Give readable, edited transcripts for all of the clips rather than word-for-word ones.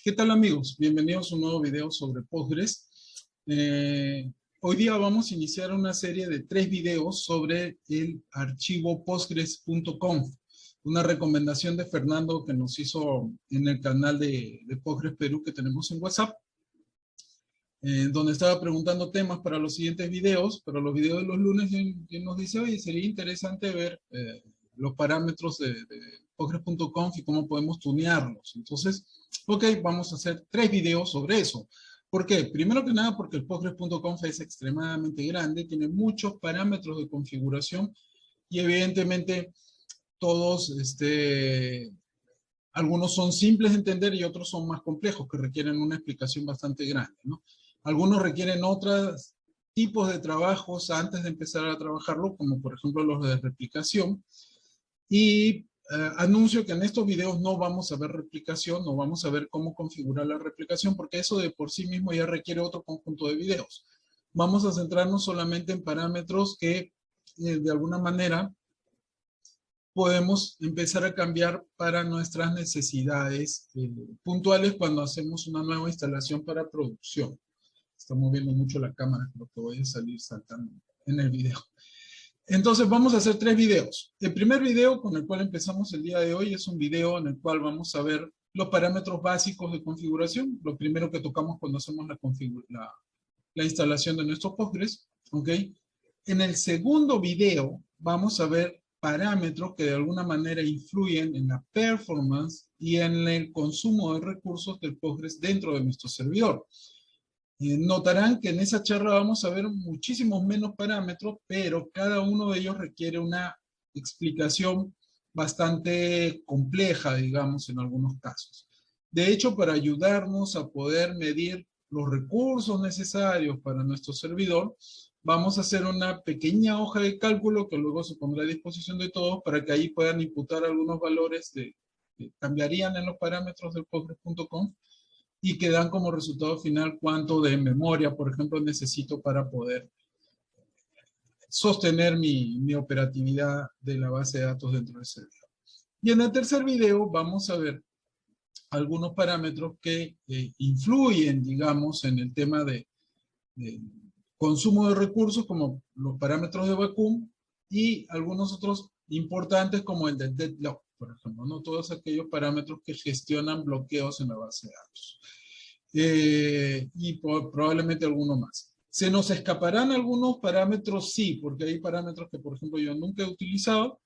¿Qué tal amigos? Bienvenidos a un nuevo video sobre Postgres. Hoy día vamos a iniciar una serie de 3 videos sobre el archivo postgres.conf. Una recomendación de Fernando que nos hizo en el canal de Postgres Perú que tenemos en WhatsApp. Donde estaba preguntando temas para los siguientes videos, para los videos de los lunes, y nos dice, oye, sería interesante ver los parámetros de Postgres.conf y cómo podemos tunearlos. Entonces, ok, vamos a hacer 3 videos sobre eso. ¿Por qué? Primero que nada porque el Postgres.conf es extremadamente grande, tiene muchos parámetros de configuración y evidentemente todos, algunos son simples de entender y otros son más complejos, que requieren una explicación bastante grande, ¿no? Algunos requieren otros tipos de trabajos antes de empezar a trabajarlo, como por ejemplo los de replicación. Y anuncio que en estos videos no vamos a ver replicación, no vamos a ver cómo configurar la replicación, porque eso de por sí mismo ya requiere otro conjunto de videos. Vamos a centrarnos solamente en parámetros que de alguna manera podemos empezar a cambiar para nuestras necesidades puntuales cuando hacemos una nueva instalación para producción. Está moviendo mucho la cámara, creo que voy a salir saltando en el video. Entonces vamos a hacer 3 videos. El primer video con el cual empezamos el día de hoy es un video en el cual vamos a ver los parámetros básicos de configuración, lo primero que tocamos cuando hacemos la instalación de nuestros Postgres, ¿ok? En el segundo video vamos a ver parámetros que de alguna manera influyen en la performance y en el consumo de recursos del Postgres dentro de nuestro servidor. Notarán que en esa charla vamos a ver muchísimos menos parámetros, pero cada uno de ellos requiere una explicación bastante compleja, digamos, en algunos casos. De hecho, para ayudarnos a poder medir los recursos necesarios para nuestro servidor, vamos a hacer una pequeña hoja de cálculo que luego se pondrá a disposición de todos para que ahí puedan imputar algunos valores que cambiarían en los parámetros del Postgres.conf y que dan como resultado final cuánto de memoria, por ejemplo, necesito para poder sostener mi operatividad de la base de datos dentro del servidor. Y en el tercer video vamos a ver algunos parámetros que influyen, digamos, en el tema de consumo de recursos, como los parámetros de vacuum, y algunos otros importantes como el del deadlock, por ejemplo, ¿no? Todos aquellos parámetros que gestionan bloqueos en la base de datos. Y probablemente alguno más. ¿Se nos escaparán algunos parámetros? Sí, porque hay parámetros que, por ejemplo, yo nunca he utilizado.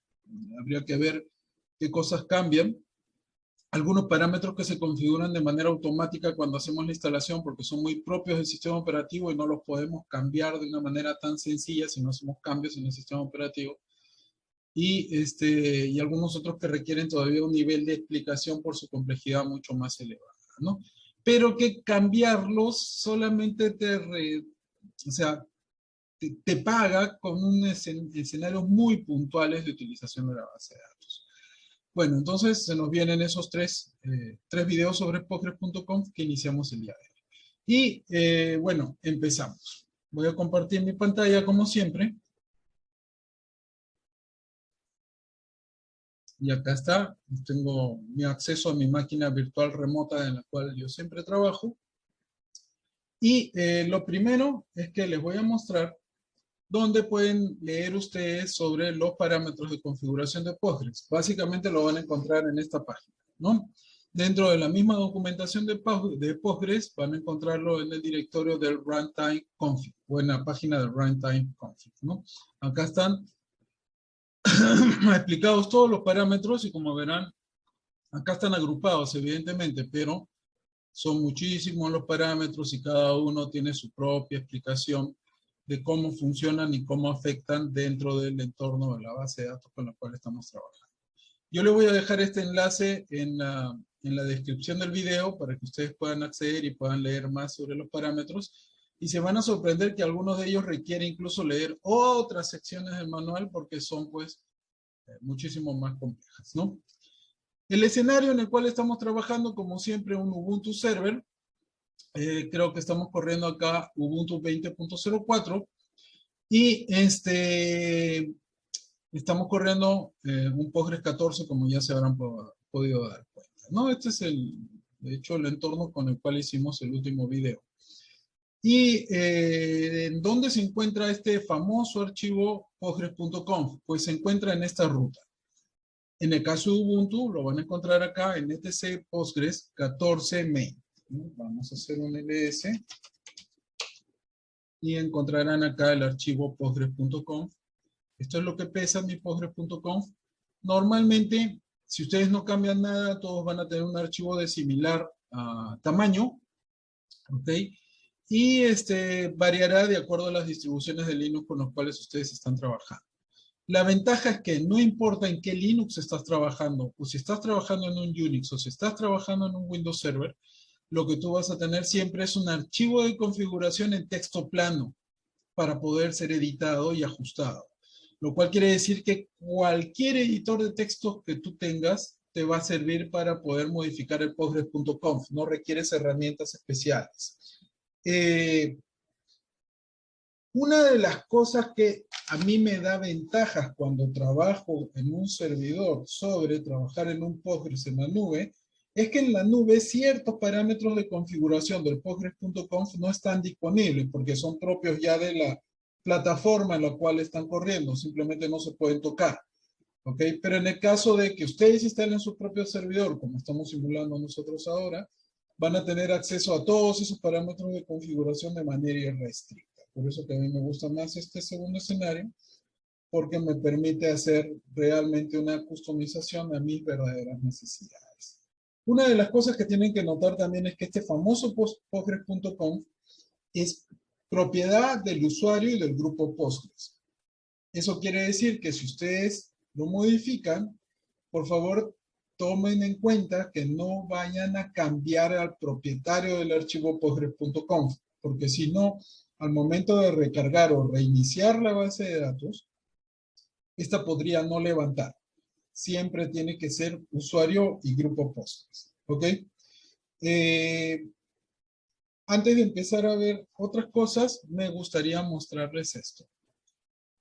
Habría que ver qué cosas cambian. Algunos parámetros que se configuran de manera automática cuando hacemos la instalación porque son muy propios del sistema operativo y no los podemos cambiar de una manera tan sencilla si no hacemos cambios en el sistema operativo. Y algunos otros que requieren todavía un nivel de explicación por su complejidad mucho más elevada, ¿no? Pero que cambiarlos solamente te paga con escenarios muy puntuales de utilización de la base de datos. Bueno, entonces se nos vienen esos tres videos sobre Postgres.conf que iniciamos el día de hoy. Y bueno, empezamos. Voy a compartir mi pantalla como siempre. Y acá está, tengo mi acceso a mi máquina virtual remota en la cual yo siempre trabajo. Y lo primero es que les voy a mostrar dónde pueden leer ustedes sobre los parámetros de configuración de Postgres. Básicamente lo van a encontrar en esta página, ¿no? Dentro de la misma documentación de Postgres van a encontrarlo en el directorio del runtime config o en la página del runtime config, ¿no? Acá están explicados todos los parámetros y como verán, acá están agrupados evidentemente, pero son muchísimos los parámetros y cada uno tiene su propia explicación de cómo funcionan y cómo afectan dentro del entorno de la base de datos con la cual estamos trabajando. Yo le voy a dejar este enlace en la descripción del video para que ustedes puedan acceder y puedan leer más sobre los parámetros y se van a sorprender que algunos de ellos requieren incluso leer otras secciones del manual porque son pues muchísimo más complejas, ¿no? El escenario en el cual estamos trabajando, como siempre, un Ubuntu Server. Creo que estamos corriendo acá Ubuntu 20.04 y estamos corriendo un Postgres 14 como ya se habrán podido dar cuenta, ¿no? Este es De hecho, el entorno con el cual hicimos el último video. ¿Y en dónde se encuentra este famoso archivo postgres.conf? Pues se encuentra en esta ruta. En el caso de Ubuntu, lo van a encontrar acá en etc postgres 14 main. Vamos a hacer un ls y encontrarán acá el archivo postgres.conf. Esto es lo que pesa mi postgres.conf. Normalmente, si ustedes no cambian nada, todos van a tener un archivo de similar tamaño, ¿ok? Y variará de acuerdo a las distribuciones de Linux con las cuales ustedes están trabajando. La ventaja es que no importa en qué Linux estás trabajando, o si estás trabajando en un Unix, o si estás trabajando en un Windows Server, lo que tú vas a tener siempre es un archivo de configuración en texto plano para poder ser editado y ajustado. Lo cual quiere decir que cualquier editor de textos que tú tengas te va a servir para poder modificar el postgres.conf. No requieres herramientas especiales. Una de las cosas que a mí me da ventajas cuando trabajo en un servidor sobre trabajar en un Postgres en la nube, es que en la nube ciertos parámetros de configuración del Postgres.conf no están disponibles porque son propios ya de la plataforma en la cual están corriendo, simplemente no se pueden tocar. ¿Ok? Pero en el caso de que ustedes instalen su propio servidor, como estamos simulando nosotros ahora, van a tener acceso a todos esos parámetros de configuración de manera irrestricta. Por eso que a mí me gusta más este segundo escenario, porque me permite hacer realmente una customización a mis verdaderas necesidades. Una de las cosas que tienen que notar también es que este famoso postgres.conf es propiedad del usuario y del grupo Postgres. Eso quiere decir que si ustedes lo modifican, por favor, tomen en cuenta que no vayan a cambiar al propietario del archivo postgres.conf, porque si no, al momento de recargar o reiniciar la base de datos, esta podría no levantar. Siempre tiene que ser usuario y grupo Postgres. ¿Ok? Antes de empezar a ver otras cosas, me gustaría mostrarles esto.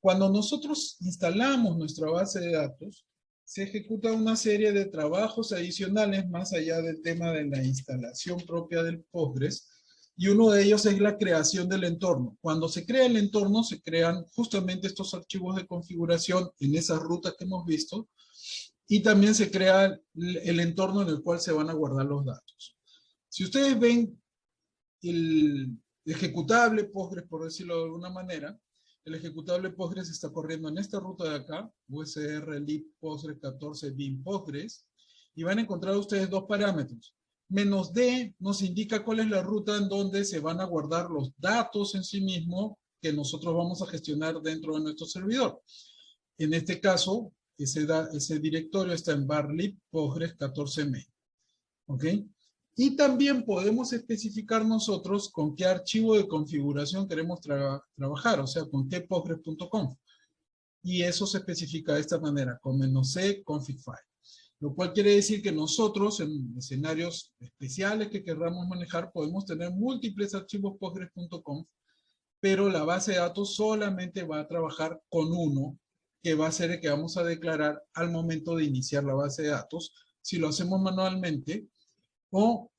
Cuando nosotros instalamos nuestra base de datos, se ejecuta una serie de trabajos adicionales más allá del tema de la instalación propia del Postgres, y uno de ellos es la creación del entorno. Cuando se crea el entorno, se crean justamente estos archivos de configuración en esas rutas que hemos visto, y también se crea el entorno en el cual se van a guardar los datos. Si ustedes ven el ejecutable Postgres, por decirlo de alguna manera, el ejecutable Postgres está corriendo en esta ruta de acá, usr lib postgres 14 bin postgres, y van a encontrar ustedes dos parámetros. -d nos indica cuál es la ruta en donde se van a guardar los datos en sí mismo que nosotros vamos a gestionar dentro de nuestro servidor. En este caso, ese directorio está en barlib postgres 14 main. ¿Ok? Y también podemos especificar nosotros con qué archivo de configuración queremos trabajar, o sea, con qué postgres.conf. Y eso se especifica de esta manera, con -c config file. Lo cual quiere decir que nosotros, en escenarios especiales que queramos manejar, podemos tener múltiples archivos postgres.conf, pero la base de datos solamente va a trabajar con uno, que va a ser el que vamos a declarar al momento de iniciar la base de datos. Si lo hacemos manualmente, o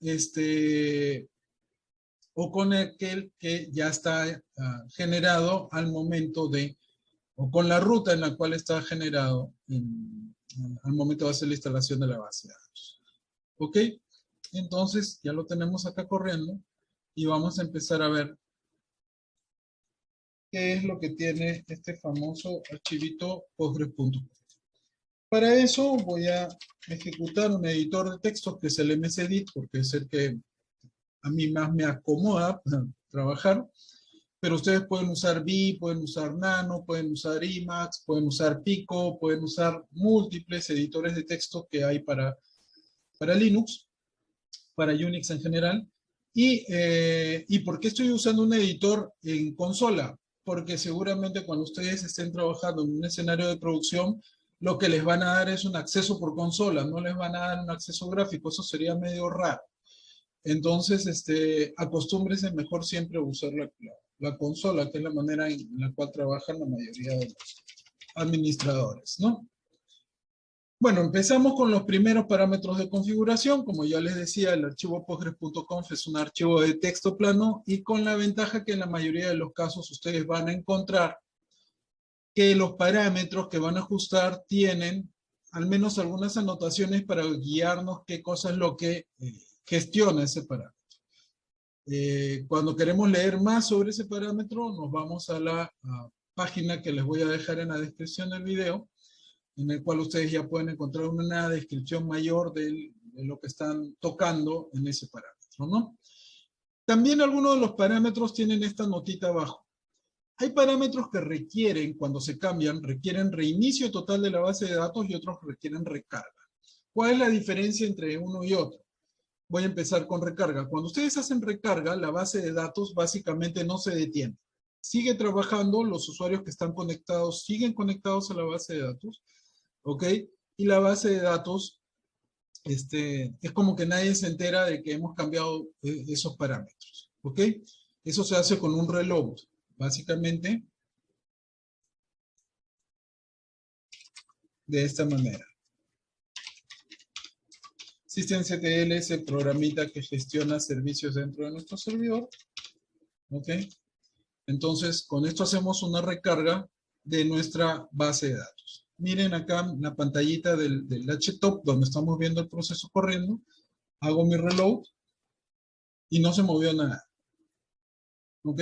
con aquel que ya está generado al momento de, o con la ruta en la cual está generado al momento de hacer la instalación de la base de datos. ¿Ok? Entonces ya lo tenemos acá corriendo y vamos a empezar a ver qué es lo que tiene este famoso archivito postgres.conf. Para eso voy a ejecutar un editor de textos que es el msedit, porque es el que a mí más me acomoda para trabajar, pero ustedes pueden usar Vi, pueden usar Nano, pueden usar Emacs, pueden usar Pico, pueden usar múltiples editores de texto que hay para Linux, para Unix en general. ¿Y por qué estoy usando un editor en consola? Porque seguramente cuando ustedes estén trabajando en un escenario de producción, lo que les van a dar es un acceso por consola, no les van a dar un acceso gráfico, eso sería medio raro. Entonces, acostúmbrese mejor siempre a usar la consola, que es la manera en la cual trabajan la mayoría de los administradores, ¿no? Bueno, empezamos con los primeros parámetros de configuración. Como ya les decía, el archivo postgres.conf es un archivo de texto plano y con la ventaja que en la mayoría de los casos ustedes van a encontrar que los parámetros que van a ajustar tienen al menos algunas anotaciones para guiarnos qué cosa es lo que gestiona ese parámetro. Cuando queremos leer más sobre ese parámetro, nos vamos a la página que les voy a dejar en la descripción del video, en el cual ustedes ya pueden encontrar una descripción mayor de lo que están tocando en ese parámetro, ¿no? También algunos de los parámetros tienen esta notita abajo. Hay parámetros que requieren, cuando se cambian, requieren reinicio total de la base de datos y otros requieren recarga. ¿Cuál es la diferencia entre uno y otro? Voy a empezar con recarga. Cuando ustedes hacen recarga, la base de datos básicamente no se detiene. Sigue trabajando, los usuarios que están conectados siguen conectados a la base de datos, ¿ok? Y la base de datos es como que nadie se entera de que hemos cambiado esos parámetros, ¿ok? Eso se hace con un reload. Básicamente, de esta manera. Systemctl es el programita que gestiona servicios dentro de nuestro servidor. ¿Ok? Entonces, con esto hacemos una recarga de nuestra base de datos. Miren acá la pantallita del htop, donde estamos viendo el proceso corriendo. Hago mi reload y no se movió nada. ¿Ok?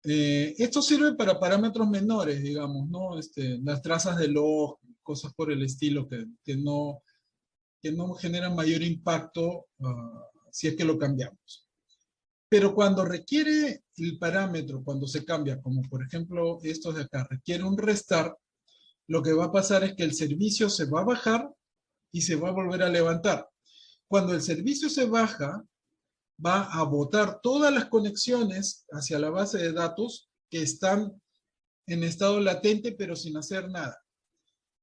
Esto sirve para parámetros menores, digamos, ¿no? Las trazas de log, cosas por el estilo que no generan mayor impacto si es que lo cambiamos. Pero cuando requiere el parámetro, cuando se cambia, como por ejemplo estos de acá, requiere un restart, lo que va a pasar es que el servicio se va a bajar y se va a volver a levantar. Cuando el servicio se baja, va a botar todas las conexiones hacia la base de datos que están en estado latente pero sin hacer nada.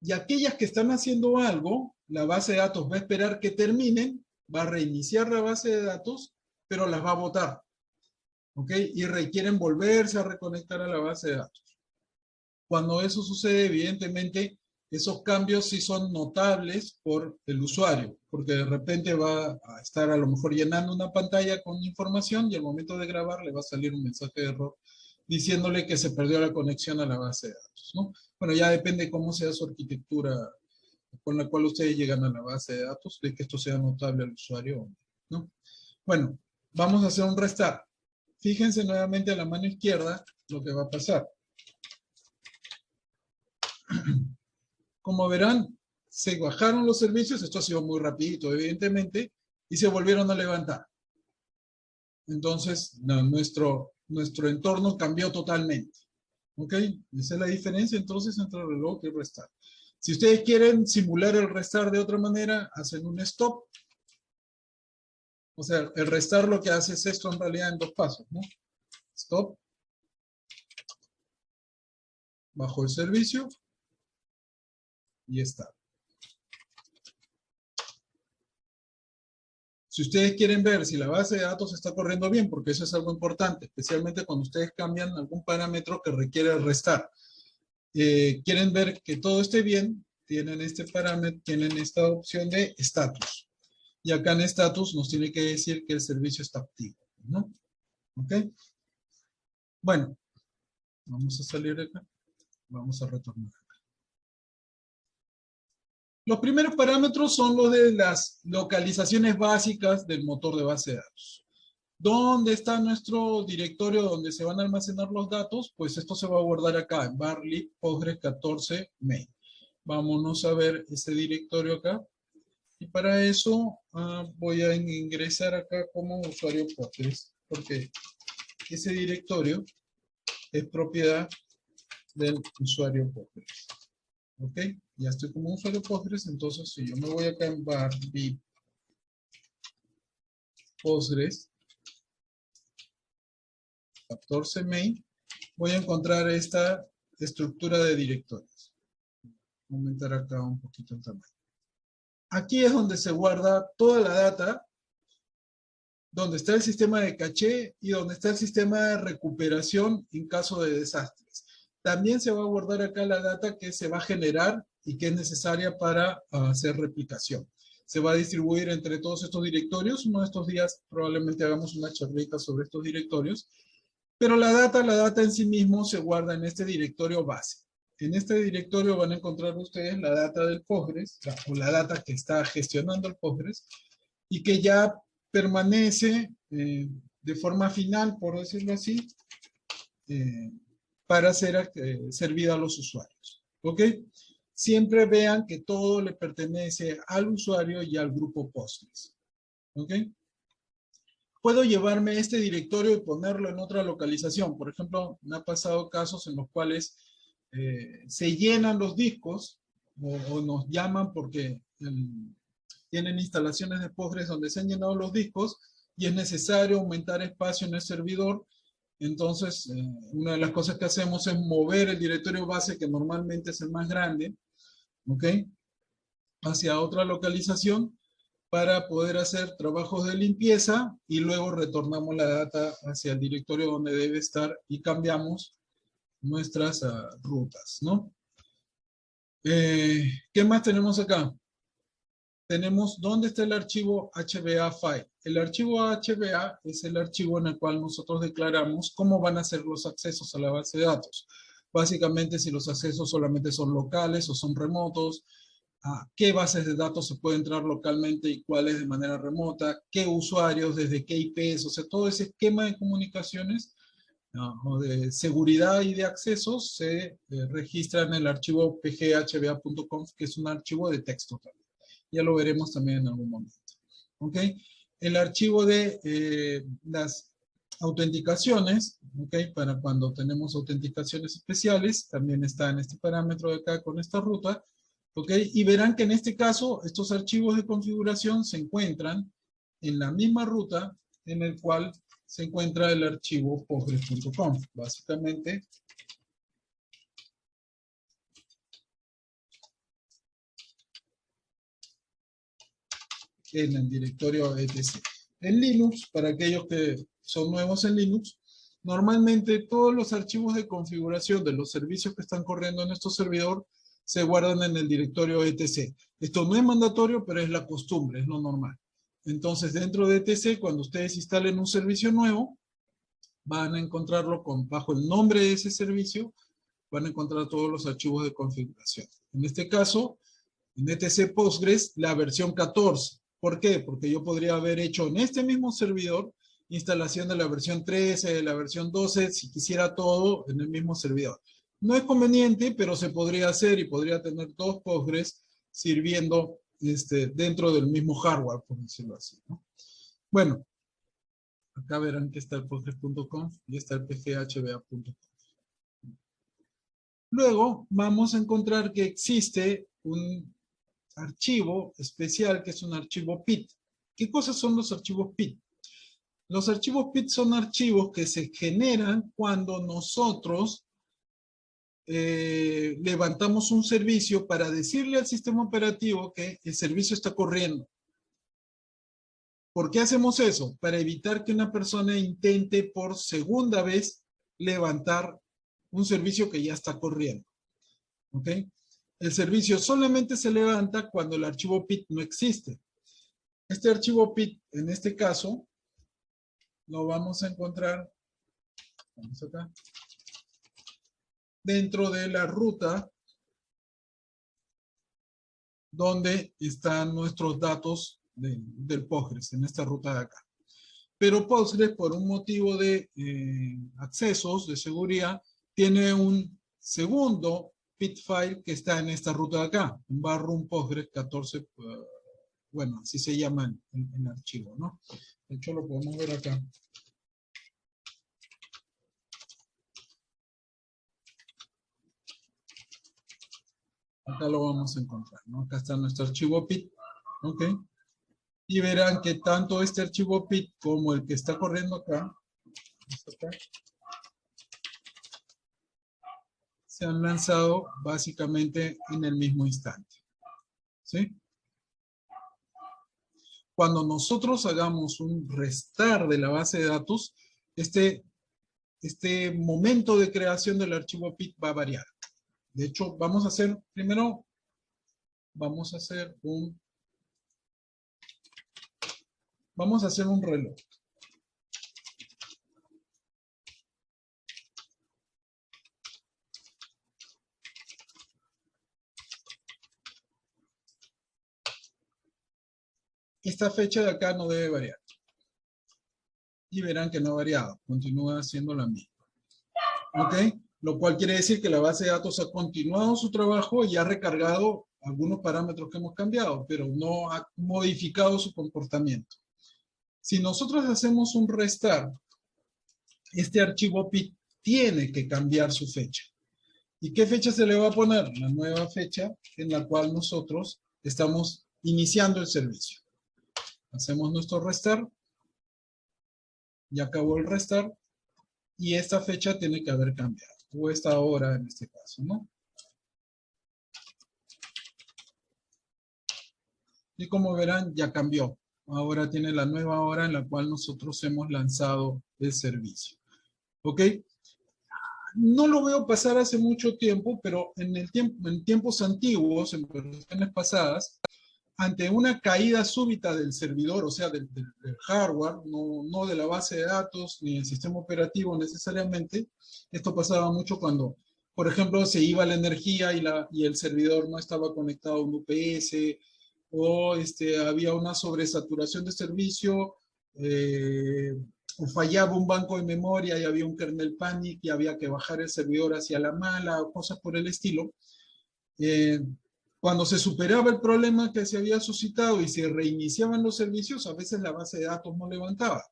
Y aquellas que están haciendo algo, la base de datos va a esperar que terminen, va a reiniciar la base de datos, pero las va a botar. ¿Ok? Y requieren volverse a reconectar a la base de datos. Cuando eso sucede, evidentemente, esos cambios sí son notables por el usuario, porque de repente va a estar a lo mejor llenando una pantalla con información y al momento de grabar le va a salir un mensaje de error diciéndole que se perdió la conexión a la base de datos, ¿no? Bueno, ya depende cómo sea su arquitectura con la cual ustedes llegan a la base de datos, de que esto sea notable al usuario, ¿no? Bueno, vamos a hacer un restart. Fíjense nuevamente a la mano izquierda lo que va a pasar. Como verán, se bajaron los servicios, esto ha sido muy rapidito, evidentemente, y se volvieron a levantar. Entonces, nuestro entorno cambió totalmente. ¿Ok? Esa es la diferencia entonces entre el reloj y el restart. Si ustedes quieren simular el restart de otra manera, hacen un stop. O sea, el restart lo que hace es esto en realidad en dos pasos, ¿no? Stop. Bajo el servicio. Y está. Si ustedes quieren ver si la base de datos está corriendo bien, porque eso es algo importante, especialmente cuando ustedes cambian algún parámetro que requiere restar. Quieren ver que todo esté bien, tienen este parámetro, tienen esta opción de status. Y acá en status nos tiene que decir que el servicio está activo, ¿no? ¿Ok? Bueno, vamos a salir de acá. Vamos a retornar. Los primeros parámetros son los de las localizaciones básicas del motor de base de datos. ¿Dónde está nuestro directorio donde se van a almacenar los datos? Pues esto se va a guardar acá, en barlib postgres 14 main. Vámonos a ver ese directorio acá. Y para eso voy a ingresar acá como usuario Postgres, porque ese directorio es propiedad del usuario Postgres. ¿Ok? Ya estoy como usuario Postgres, entonces si yo me voy acá en barlib Postgres 14 main, voy a encontrar esta estructura de directorios. Voy a aumentar acá un poquito el tamaño. Aquí es donde se guarda toda la data, donde está el sistema de caché y donde está el sistema de recuperación en caso de desastres. También se va a guardar acá la data que se va a generar y que es necesaria para hacer replicación. Se va a distribuir entre todos estos directorios. Uno de estos días probablemente hagamos una charlita sobre estos directorios. Pero la data en sí mismo se guarda en este directorio base. En este directorio van a encontrar ustedes la data del Postgres, o la data que está gestionando el Postgres, y que ya permanece de forma final, por decirlo así, para ser servida a los usuarios. ¿Ok? Siempre vean que todo le pertenece al usuario y al grupo Postgres. ¿Ok? Puedo llevarme este directorio y ponerlo en otra localización. Por ejemplo, me ha pasado casos en los cuales se llenan los discos o nos llaman porque tienen instalaciones de Postgres donde se han llenado los discos y es necesario aumentar espacio en el servidor. Entonces, una de las cosas que hacemos es mover el directorio base, que normalmente es el más grande, ¿ok?, hacia otra localización para poder hacer trabajos de limpieza y luego retornamos la data hacia el directorio donde debe estar y cambiamos nuestras rutas, ¿no? ¿Qué más tenemos acá? Tenemos dónde está el archivo HBA file. El archivo HBA es el archivo en el cual nosotros declaramos cómo van a ser los accesos a la base de datos. Básicamente, si los accesos solamente son locales o son remotos, a qué bases de datos se puede entrar localmente y cuáles de manera remota, qué usuarios, desde qué IPs, o sea, todo ese esquema de comunicaciones o de seguridad y de accesos se registra en el archivo pghba.conf, que es un archivo de texto también. Ya lo veremos también en algún momento. ¿Ok? El archivo de las autenticaciones, ¿ok?, para cuando tenemos autenticaciones especiales, también está en este parámetro de acá con esta ruta. ¿Ok? Y verán que en este caso, estos archivos de configuración se encuentran en la misma ruta en el cual se encuentra el archivo postgres.conf. Básicamente, en el directorio etc. En Linux, para aquellos que son nuevos en Linux, normalmente todos los archivos de configuración de los servicios que están corriendo en nuestro servidor se guardan en el directorio etc. Esto no es mandatorio, pero es la costumbre, es lo normal. Entonces, dentro de etc, cuando ustedes instalen un servicio nuevo, van a encontrarlo bajo el nombre de ese servicio, van a encontrar todos los archivos de configuración. En este caso, en etc Postgres, la versión 14. ¿Por qué? Porque yo podría haber hecho en este mismo servidor instalación de la versión 13, de la versión 12, si quisiera todo en el mismo servidor. No es conveniente, pero se podría hacer y podría tener dos Postgres sirviendo dentro del mismo hardware, por decirlo así, ¿no? Bueno, acá verán que está el postgres.conf y está el pghba.conf. Luego vamos a encontrar que existe un archivo especial que es un archivo PIT. ¿Qué cosas son los archivos PIT? Los archivos PIT son archivos que se generan cuando nosotros levantamos un servicio para decirle al sistema operativo que el servicio está corriendo. ¿Por qué hacemos eso? Para evitar que una persona intente por segunda vez levantar un servicio que ya está corriendo. ¿Ok? El servicio solamente se levanta cuando el archivo PIT no existe. Este archivo PIT, en este caso, lo vamos a encontrar, vamos acá, dentro de la ruta donde están nuestros datos del Postgres, en esta ruta de acá. Pero Postgres, por un motivo de accesos, de seguridad, tiene un segundo PIT file que está en esta ruta de acá, un barroom Postgres 14, bueno, así se llama el archivo, ¿no? De hecho, lo podemos ver acá. Acá lo vamos a encontrar, ¿no? Acá está nuestro archivo PIT, ¿ok? Y verán que tanto este archivo PIT como el que está corriendo acá, se han lanzado básicamente en el mismo instante, ¿sí? Cuando nosotros hagamos un restart de la base de datos, este momento de creación del archivo PIT va a variar. De hecho, vamos a hacer primero vamos a hacer un reloj. Esta fecha de acá no debe variar. Y verán que no ha variado, continúa siendo la misma. ¿Ok? Lo cual quiere decir que la base de datos ha continuado su trabajo y ha recargado algunos parámetros que hemos cambiado, pero no ha modificado su comportamiento. Si nosotros hacemos un restart, este archivo PIT tiene que cambiar su fecha. ¿Y qué fecha se le va a poner? La nueva fecha en la cual nosotros estamos iniciando el servicio. Hacemos nuestro restart. Ya acabó el restart. Y esta fecha tiene que haber cambiado. O esta hora en este caso, ¿no? Y como verán, ya cambió. Ahora tiene la nueva hora en la cual nosotros hemos lanzado el servicio. ¿Ok? No lo veo pasar hace mucho tiempo, pero en tiempos antiguos, en versiones pasadas, ante una caída súbita del servidor, o sea, del hardware, no de la base de datos, ni del sistema operativo necesariamente, esto pasaba mucho cuando, por ejemplo, se iba la energía y el servidor no estaba conectado a un UPS, o había una sobresaturación de servicio, o fallaba un banco de memoria y había un kernel panic y había que bajar el servidor hacia la mala, o cosas por el estilo. Cuando se superaba el problema que se había suscitado y se reiniciaban los servicios, a veces la base de datos no levantaba.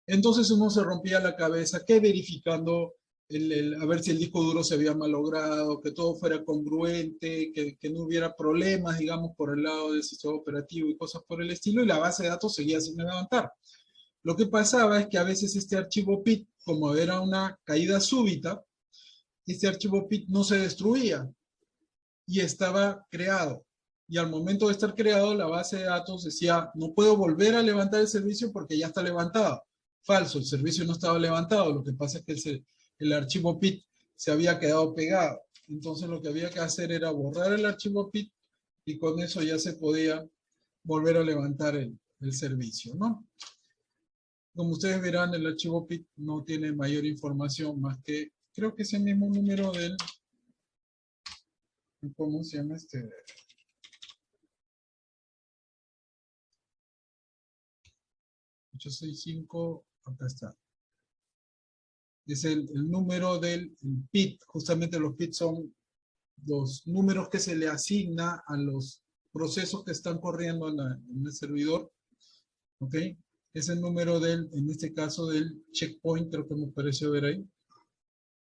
Entonces uno se rompía la cabeza que verificando a ver si el disco duro se había malogrado, que todo fuera congruente, que no hubiera problemas, digamos, por el lado del sistema operativo y cosas por el estilo, y la base de datos seguía sin levantar. Lo que pasaba es que a veces este archivo PIT, como era una caída súbita, este archivo PIT no se destruía y estaba creado. Y al momento de estar creado, la base de datos decía, no puedo volver a levantar el servicio porque ya está levantado. Falso, el servicio no estaba levantado. Lo que pasa es que el archivo PIT se había quedado pegado. Entonces lo que había que hacer era borrar el archivo PIT y con eso ya se podía volver a levantar el servicio, ¿no? Como ustedes verán, el archivo PIT no tiene mayor información más que, creo que es el mismo número del, ¿cómo se llama este? 865, acá está. Es el número del PIT. Justamente los PIT son los números que se le asigna a los procesos que están corriendo en el servidor. ¿Ok? Es el número en este caso, del checkpoint, creo que me pareció ver ahí.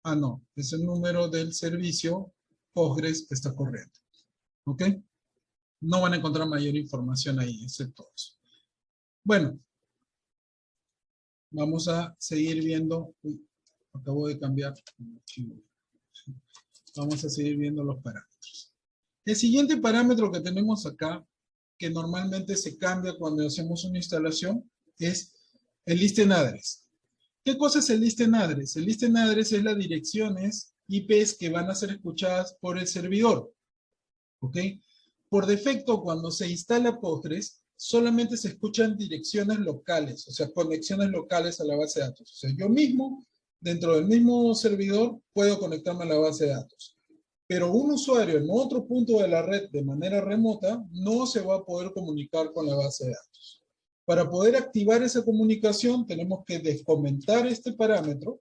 Ah, no, es el número del servicio Postgres que está corriendo. ¿Ok? No van a encontrar mayor información ahí, excepto eso. Bueno, vamos a seguir viendo. Uy, acabo de cambiar el archivo. Vamos a seguir viendo los parámetros. El siguiente parámetro que tenemos acá, que normalmente se cambia cuando hacemos una instalación, es el listen address. ¿Qué cosa es el listen address? El listen address es las direcciones IPs que van a ser escuchadas por el servidor. ¿Ok? Por defecto, cuando se instala Postgres, solamente se escuchan direcciones locales, o sea, conexiones locales a la base de datos. O sea, yo mismo, dentro del mismo servidor, puedo conectarme a la base de datos. Pero un usuario en otro punto de la red de manera remota no se va a poder comunicar con la base de datos. Para poder activar esa comunicación tenemos que descomentar este parámetro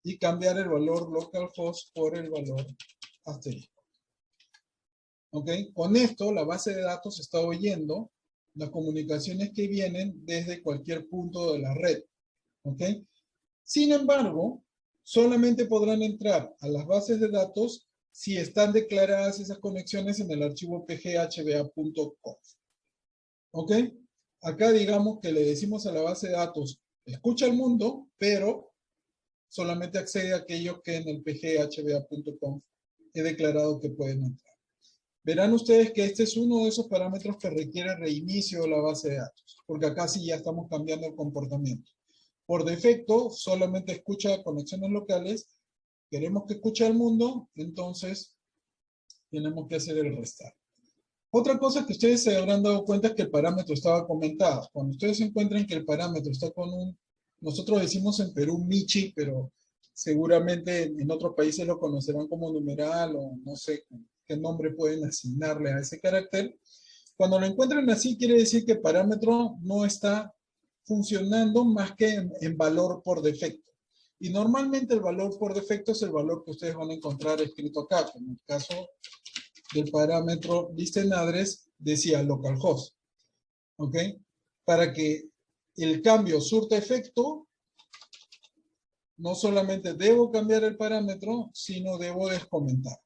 y cambiar el valor localhost por el valor asterisco. ¿Ok? Con esto la base de datos está oyendo las comunicaciones que vienen desde cualquier punto de la red. ¿Ok? Sin embargo, solamente podrán entrar a las bases de datos si están declaradas esas conexiones en el archivo pghba.conf. ¿Ok? Acá digamos que le decimos a la base de datos, escucha el mundo, pero solamente accede a aquellos que en el pghba.conf he declarado que pueden entrar. Verán ustedes que este es uno de esos parámetros que requiere reinicio de la base de datos, porque acá sí ya estamos cambiando el comportamiento. Por defecto, solamente escucha conexiones locales. Queremos que escuche al mundo, entonces tenemos que hacer el restar. Otra cosa que ustedes se habrán dado cuenta es que el parámetro estaba comentado. Cuando ustedes encuentren que el parámetro está con un, nosotros decimos en Perú Michi, pero seguramente en otros países lo conocerán como numeral o no sé qué nombre pueden asignarle a ese carácter. Cuando lo encuentran así, quiere decir que el parámetro no está funcionando más que en valor por defecto. Y normalmente el valor por defecto es el valor que ustedes van a encontrar escrito acá. En el caso del parámetro list_address decía localhost. ¿Ok? Para que el cambio surta efecto, no solamente debo cambiar el parámetro, sino debo descomentar.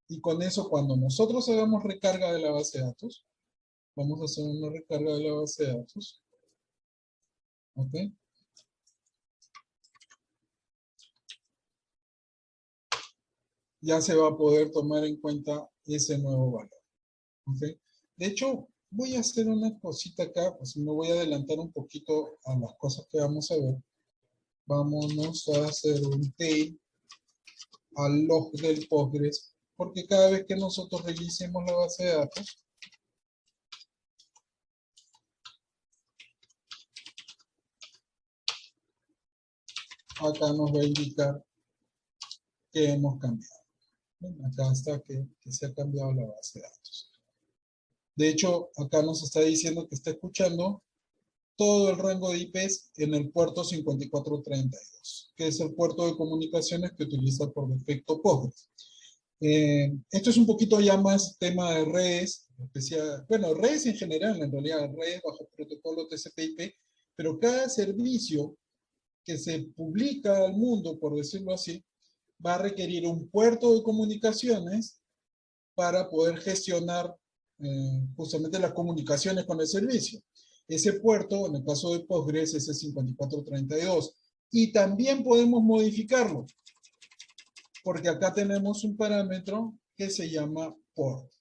Y con eso, cuando nosotros hagamos recarga de la base de datos, vamos a hacer una recarga de la base de datos. ¿Ok? Ya se va a poder tomar en cuenta ese nuevo valor. ¿Ok? De hecho, voy a hacer una cosita acá, pues me voy a adelantar un poquito a las cosas que vamos a ver. Vámonos a hacer un tail al log del Postgres, porque cada vez que nosotros revisemos la base de datos, acá nos va a indicar que hemos cambiado. Acá está que se ha cambiado la base de datos. De hecho, acá nos está diciendo que está escuchando todo el rango de IPs en el puerto 5432, que es el puerto de comunicaciones que utiliza por defecto Postgres. Esto es un poquito ya más tema de redes, especial, bueno, redes en general, en realidad, redes bajo protocolo TCP/IP, pero cada servicio que se publica al mundo, por decirlo así, va a requerir un puerto de comunicaciones para poder gestionar justamente las comunicaciones con el servicio. Ese puerto, en el caso de Postgres, es el 5432. Y también podemos modificarlo, porque acá tenemos un parámetro que se llama port.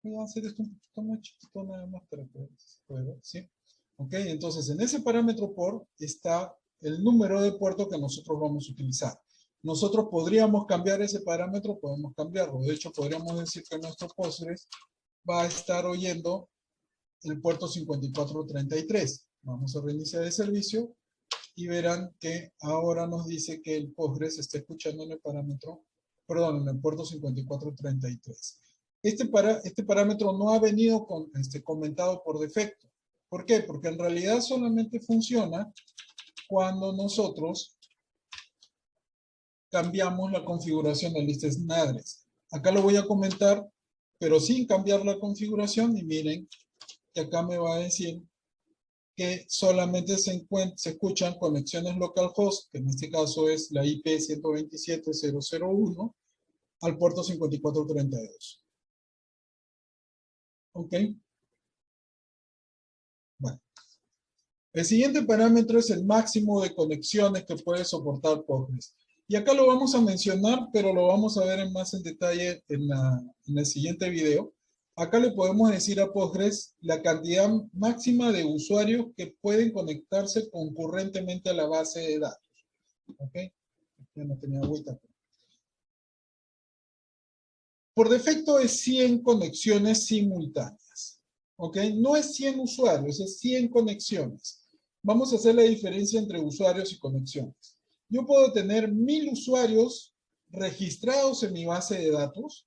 Voy a hacer esto un poquito más chiquito nada más para poder ver, ¿sí? Ok, entonces en ese parámetro port está el número de puerto que nosotros vamos a utilizar. Nosotros podríamos cambiar ese parámetro, podemos cambiarlo. De hecho, podríamos decir que nuestro Postgres va a estar oyendo el puerto 5433. Vamos a reiniciar el servicio y verán que ahora nos dice que el Postgres está escuchando en el parámetro, perdón, en el puerto 5433. Este parámetro no ha venido comentado por defecto. ¿Por qué? Porque en realidad solamente funciona cuando nosotros cambiamos la configuración de list_address. Acá lo voy a comentar, pero sin cambiar la configuración, y miren que acá me va a decir que solamente se escuchan conexiones localhost, que en este caso es la IP 127.0.0.1, al puerto 5432. ¿Ok? Bueno. El siguiente parámetro es el máximo de conexiones que puede soportar Postgres. Y acá lo vamos a mencionar, pero lo vamos a ver más en detalle en el siguiente video. Acá le podemos decir a Postgres la cantidad máxima de usuarios que pueden conectarse concurrentemente a la base de datos. ¿Ok? Ya no tenía agüita. Por defecto es 100 conexiones simultáneas. ¿Ok? No es 100 usuarios, es 100 conexiones. Vamos a hacer la diferencia entre usuarios y conexiones. Yo puedo tener 1000 usuarios registrados en mi base de datos,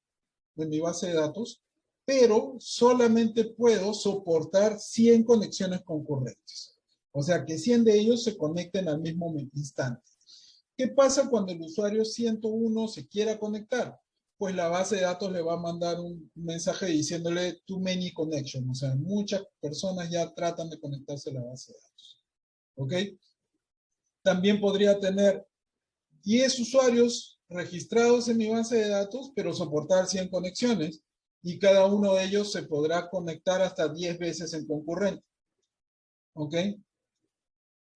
pero solamente puedo soportar 100 conexiones concurrentes. O sea, que 100 de ellos se conecten al mismo instante. ¿Qué pasa cuando el usuario 101 se quiera conectar? Pues la base de datos le va a mandar un mensaje diciéndole too many connections. O sea, muchas personas ya tratan de conectarse a la base de datos. ¿Ok? También podría tener 10 usuarios registrados en mi base de datos, pero soportar 100 conexiones. Y cada uno de ellos se podrá conectar hasta 10 veces en concurrente. ¿Ok?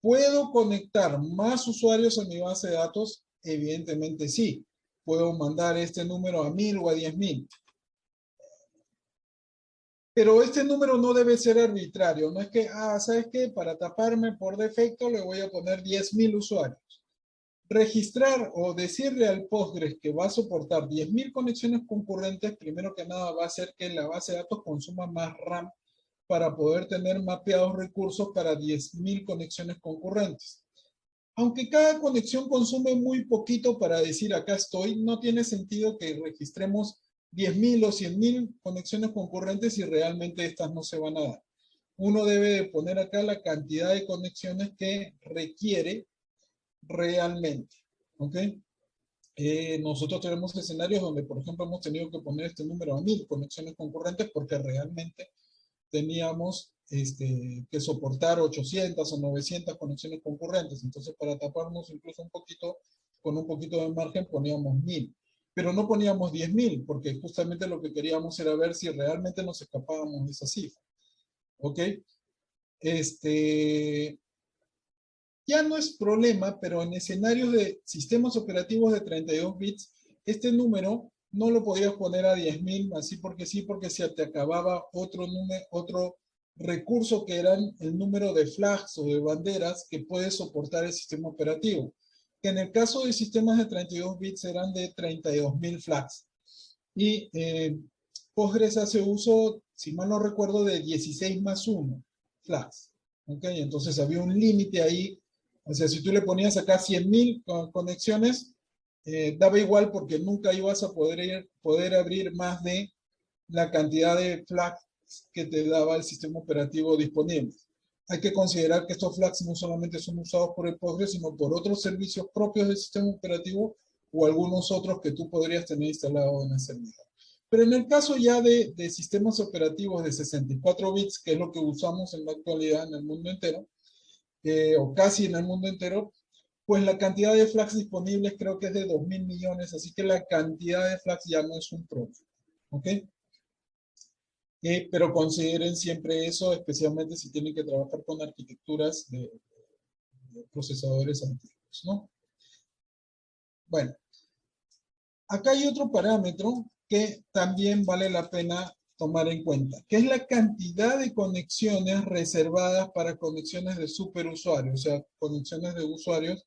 ¿Puedo conectar más usuarios a mi base de datos? Evidentemente sí. Puedo mandar este número a 1000 o a 10.000. Pero este número no debe ser arbitrario. No es que, ¿sabes qué? Para taparme por defecto le voy a poner 10.000 usuarios. registrar o decirle al Postgres que va a soportar 10.000 conexiones concurrentes, primero que nada va a hacer que la base de datos consuma más RAM para poder tener mapeados recursos para 10.000 conexiones concurrentes. Aunque cada conexión consume muy poquito para decir acá estoy, no tiene sentido que registremos 10.000 o 100.000 conexiones concurrentes si realmente estas no se van a dar. Uno debe de poner acá la cantidad de conexiones que requiere realmente. ¿Ok? Nosotros tenemos escenarios donde, por ejemplo, hemos tenido que poner este número a 1.000 conexiones concurrentes porque realmente teníamos que soportar 800 o 900 conexiones concurrentes. Entonces, para taparnos incluso un poquito, con un poquito de margen, poníamos 1.000. Pero no poníamos 10.000, porque justamente lo que queríamos era ver si realmente nos escapábamos de esa cifra. ¿Ok? Ya no es problema, pero en escenarios de sistemas operativos de 32 bits, este número no lo podías poner a 10.000, así porque sí, porque se te acababa otro recurso que eran el número de flags o de banderas que puede soportar el sistema operativo. Que en el caso de sistemas de 32 bits eran de 32.000 flags. Y Postgres hace uso, si mal no recuerdo, de 16 más 1 flags. ¿Ok? Entonces había un límite ahí. O sea, si tú le ponías acá 100.000 conexiones, daba igual porque nunca ibas a poder abrir más de la cantidad de flags que te daba el sistema operativo disponible. Hay que considerar que estos flags no solamente son usados por el Postgres, sino por otros servicios propios del sistema operativo o algunos otros que tú podrías tener instalados en el servidor. Pero en el caso ya de sistemas operativos de 64 bits, que es lo que usamos en la actualidad en el mundo entero, o casi en el mundo entero, pues la cantidad de flags disponibles creo que es de 2.000 millones, así que la cantidad de flags ya no es un problema. ¿Ok? Pero consideren siempre eso, especialmente si tienen que trabajar con arquitecturas de procesadores antiguos, ¿no? Bueno, acá hay otro parámetro que también vale la pena tomar en cuenta, que es la cantidad de conexiones reservadas para conexiones de superusuarios, o sea, conexiones de usuarios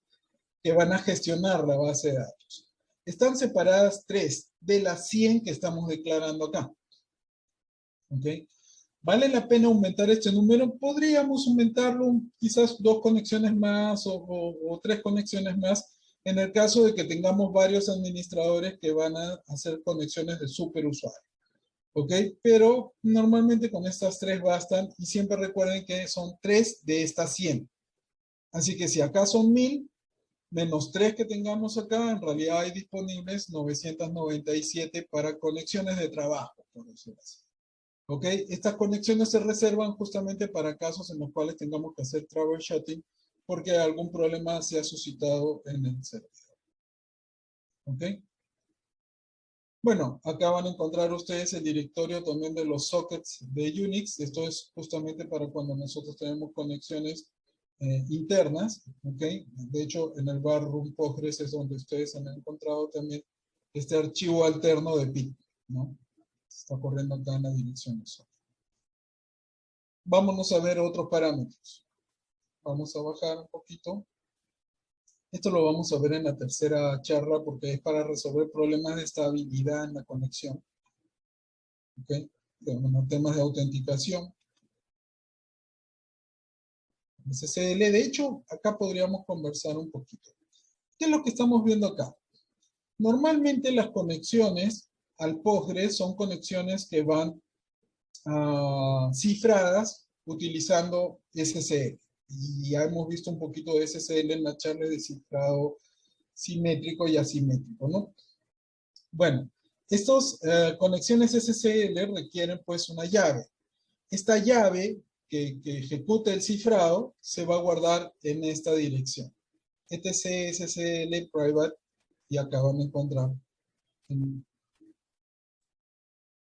que van a gestionar la base de datos. Están separadas 3 de las 100 que estamos declarando acá. ¿Ok? ¿Vale la pena aumentar este número? Podríamos aumentarlo quizás 2 conexiones más o 3 conexiones más en el caso de que tengamos varios administradores que van a hacer conexiones de superusuario. ¿Ok? Pero normalmente con estas 3 bastan y siempre recuerden que son 3 de estas 100. Así que si acá son 1.000, menos 3 que tengamos acá, en realidad hay disponibles 997 para conexiones de trabajo, por decirlo así. ¿Ok? Estas conexiones se reservan justamente para casos en los cuales tengamos que hacer troubleshooting porque algún problema se ha suscitado en el servidor. ¿Ok? Bueno, acá van a encontrar ustedes el directorio también de los sockets de Unix. Esto es justamente para cuando nosotros tenemos conexiones internas. ¿Ok? De hecho, en el barroom Postgres es donde ustedes han encontrado también este archivo alterno de PIC, ¿no? Está corriendo acá en la dirección de software. Vámonos a ver otros parámetros. Vamos a bajar un poquito. Esto lo vamos a ver en la tercera charla porque es para resolver problemas de estabilidad en la conexión. ¿Ok? Bueno, temas de autenticación. SSL, de hecho, acá podríamos conversar un poquito. ¿Qué es lo que estamos viendo acá? Normalmente las conexiones al Postgres son conexiones que van cifradas utilizando SSL. Y ya hemos visto un poquito de SSL en la charla de cifrado simétrico y asimétrico, ¿no? Bueno, estas conexiones SSL requieren pues una llave. Esta llave que ejecuta el cifrado se va a guardar en esta dirección. etc SSL private y acá van a encontrar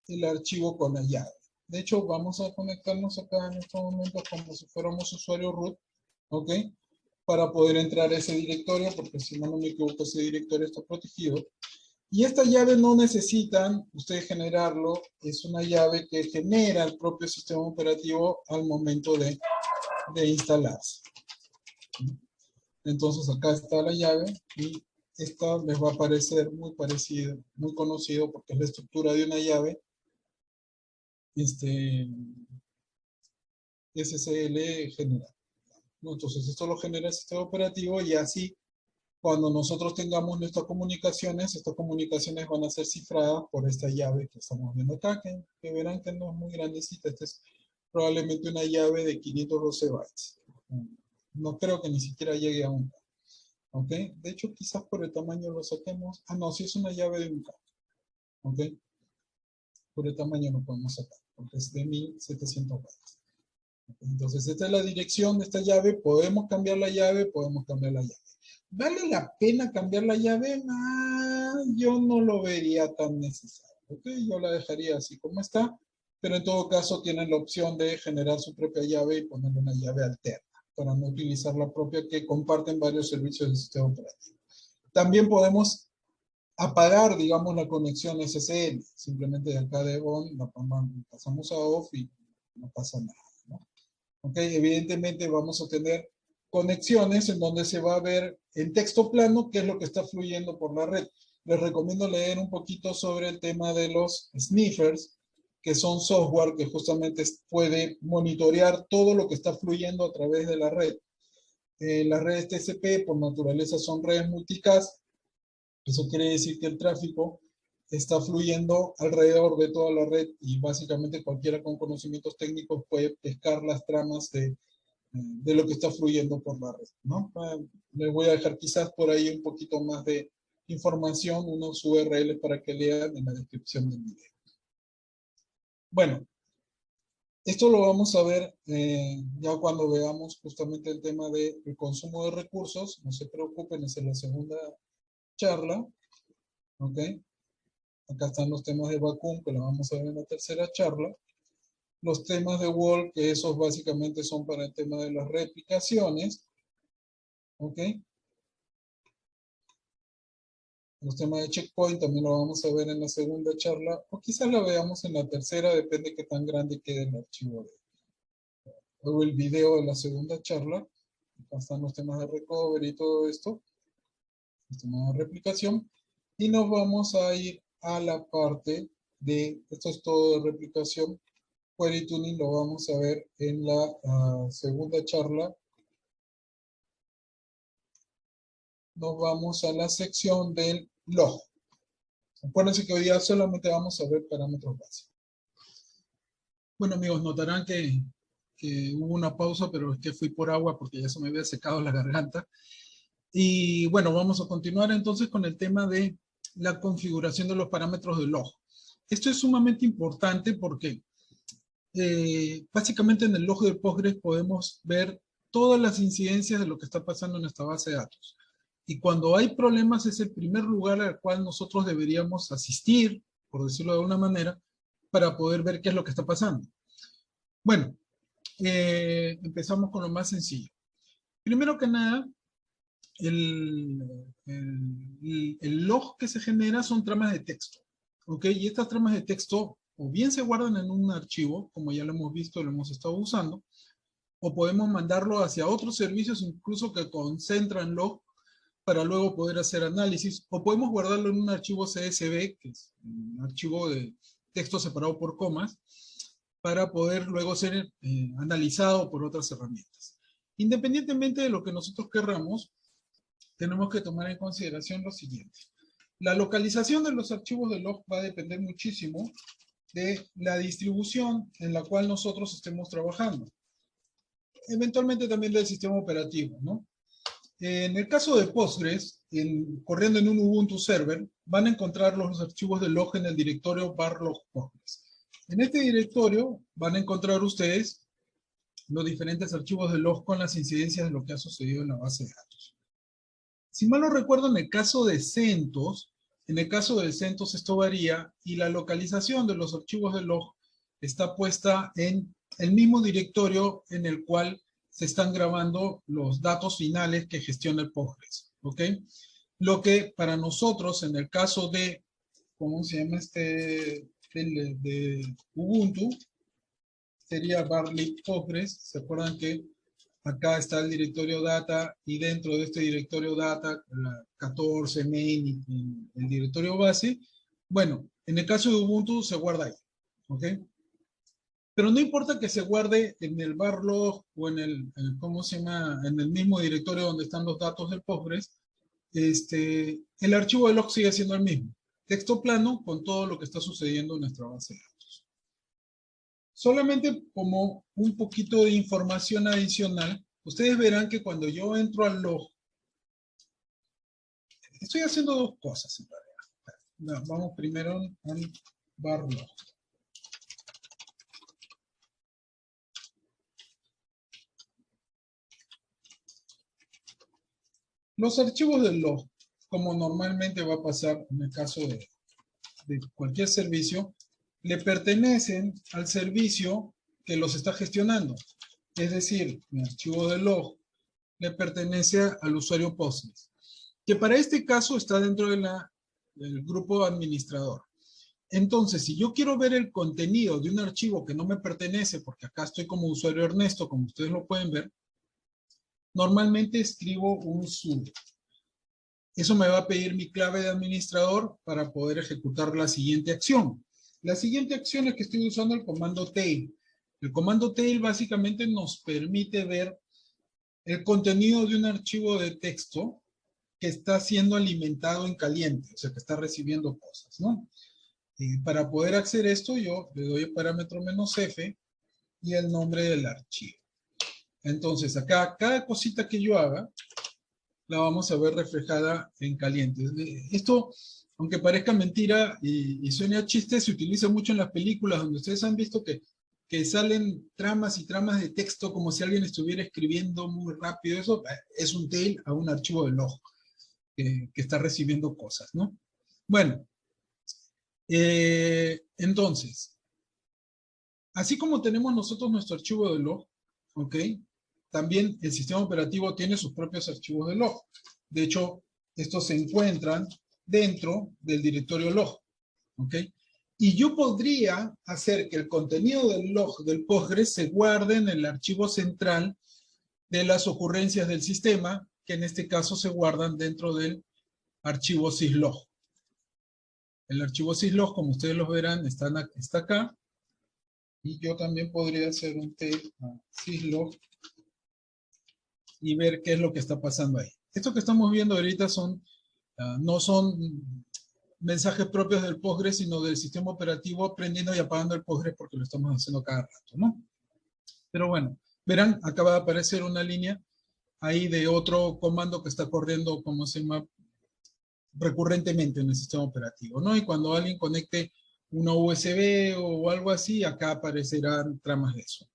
el archivo con la llave. De hecho, vamos a conectarnos acá en estos momentos como si fuéramos usuario root, ¿ok? Para poder entrar a ese directorio, porque si no me equivoco, ese directorio está protegido. Y esta llave no necesitan ustedes generarlo, es una llave que genera el propio sistema operativo al momento de instalarse. Entonces acá está la llave y esta les va a parecer muy parecida, muy conocido porque es la estructura de una llave SSL general, ¿no? Entonces esto lo genera el sistema operativo y así cuando nosotros tengamos nuestras comunicaciones van a ser cifradas por esta llave que estamos viendo acá, que verán que no es muy grandecita. Esta es probablemente una llave de 512 bytes. No creo que ni siquiera llegue a 1K. ¿Ok? De hecho, quizás por el tamaño lo saquemos. Ah, no, si es una llave de 1K. ¿Ok? Por el tamaño lo podemos sacar, porque es de 1700 bytes. Entonces, esta es la dirección de esta llave. Podemos cambiar la llave, podemos cambiar la llave. ¿Vale la pena cambiar la llave? Yo no lo vería tan necesario. ¿Ok? Yo la dejaría así como está, pero en todo caso tienen la opción de generar su propia llave y ponerle una llave alterna para no utilizar la propia que comparten varios servicios del sistema operativo. También podemos apagar, digamos, la conexión SSL. Simplemente de acá de on la pasamos a off y no pasa nada, ¿no? ¿Ok? Evidentemente vamos a tener conexiones en donde se va a ver en texto plano qué es lo que está fluyendo por la red. Les recomiendo leer un poquito sobre el tema de los sniffers, que son software que justamente puede monitorear todo lo que está fluyendo a través de la red. Las redes TCP por naturaleza son redes multicast. Eso quiere decir que el tráfico está fluyendo alrededor de toda la red y básicamente cualquiera con conocimientos técnicos puede pescar las tramas de lo que está fluyendo por la red, ¿no? Les voy a dejar quizás por ahí un poquito más de información, unos URLs para que lean en la descripción del video. Bueno, esto lo vamos a ver ya cuando veamos justamente el tema del consumo de recursos. No se preocupen, esa es la segunda charla. ¿Ok? Acá están los temas de vacuum, que lo vamos a ver en la tercera charla. Los temas de wall, que esos básicamente son para el tema de las replicaciones. ¿Ok? Los temas de checkpoint también lo vamos a ver en la segunda charla, o quizás la veamos en la tercera, depende de qué tan grande quede el archivo o el video de la segunda charla. Acá están los temas de recovery y todo esto, los temas de replicación, y nos vamos a ir a la parte de, esto es todo de replicación, query tuning lo vamos a ver en la segunda charla. Nos vamos a la sección del log. Acuérdense que hoy día solamente vamos a ver parámetros básicos. Bueno, amigos, notarán que hubo una pausa, pero es que fui por agua porque ya se me había secado la garganta. Y bueno, vamos a continuar entonces con el tema de la configuración de los parámetros del log. Esto es sumamente importante porque básicamente en el log de Postgres podemos ver todas las incidencias de lo que está pasando en nuestra base de datos. Y cuando hay problemas es el primer lugar al cual nosotros deberíamos asistir, por decirlo de alguna manera, para poder ver qué es lo que está pasando. Bueno, empezamos con lo más sencillo. Primero que nada, el log que se genera son tramas de texto. ¿Ok? Y estas tramas de texto o bien se guardan en un archivo, como ya lo hemos visto, lo hemos estado usando, o podemos mandarlo hacia otros servicios incluso que concentran log para luego poder hacer análisis, o podemos guardarlo en un archivo CSV, que es un archivo de texto separado por comas, para poder luego ser analizado por otras herramientas. Independientemente de lo que nosotros querramos, tenemos que tomar en consideración lo siguiente. La localización de los archivos de log va a depender muchísimo de la distribución en la cual nosotros estemos trabajando. Eventualmente también del sistema operativo, ¿no? En el caso de Postgres, corriendo en un Ubuntu server, van a encontrar los archivos de log en el directorio /log Postgres. En este directorio van a encontrar ustedes los diferentes archivos de log con las incidencias de lo que ha sucedido en la base de datos. Si mal no recuerdo, en el caso de CentOS, esto varía y la localización de los archivos de log está puesta en el mismo directorio en el cual se están grabando los datos finales que gestiona el Postgres, ¿ok? Lo que para nosotros, en el caso de, ¿cómo se llama de Ubuntu? Sería barlib Postgres. ¿Se acuerdan que Acá está el directorio data y dentro de este directorio data, la 14 main y el directorio base. Bueno, en el caso de Ubuntu se guarda ahí, ¿ok? Pero no importa que se guarde en el barlog o ¿cómo se llama? En el mismo directorio donde están los datos del Postgres, el archivo de log sigue siendo el mismo. Texto plano con todo lo que está sucediendo en nuestra base de datos. Solamente como un poquito de información adicional, ustedes verán que cuando yo entro al log, estoy haciendo dos cosas en realidad. Vamos primero al barlog. Los archivos del log, como normalmente va a pasar en el caso de cualquier servicio, le pertenecen al servicio que los está gestionando. Es decir, el archivo de log le pertenece al usuario Postgres, que para este caso está dentro del grupo administrador. Entonces, si yo quiero ver el contenido de un archivo que no me pertenece, porque acá estoy como usuario Ernesto, como ustedes lo pueden ver, normalmente escribo un sudo. Eso me va a pedir mi clave de administrador para poder ejecutar la siguiente acción. La siguiente acción es que estoy usando el comando tail. El comando tail básicamente nos permite ver el contenido de un archivo de texto que está siendo alimentado en caliente, o sea, que está recibiendo cosas, ¿no? Para poder hacer esto, yo le doy el parámetro "-f" y el nombre del archivo. Entonces, acá, cada cosita que yo haga, la vamos a ver reflejada en caliente. Esto, aunque parezca mentira y suene a chiste, se utiliza mucho en las películas donde ustedes han visto que salen tramas y tramas de texto como si alguien estuviera escribiendo muy rápido. Eso es un tail a un archivo de log que está recibiendo cosas, ¿no? Bueno, entonces, así como tenemos nosotros nuestro archivo de log, ¿ok? También el sistema operativo tiene sus propios archivos de log. De hecho, estos se encuentran dentro del directorio log, ¿ok? Y yo podría hacer que el contenido del log del Postgres se guarde en el archivo central de las ocurrencias del sistema, que en este caso se guardan dentro del archivo syslog. El archivo syslog, como ustedes lo verán, está acá. Y yo también podría hacer un tail a syslog y ver qué es lo que está pasando ahí. Esto que estamos viendo ahorita no son mensajes propios del Postgres, sino del sistema operativo prendiendo y apagando el Postgres porque lo estamos haciendo cada rato, ¿no? Pero bueno, verán, acaba de aparecer una línea ahí de otro comando que está corriendo, como se llama, recurrentemente en el sistema operativo, ¿no? Y cuando alguien conecte una USB o algo así, acá aparecerán tramas de eso.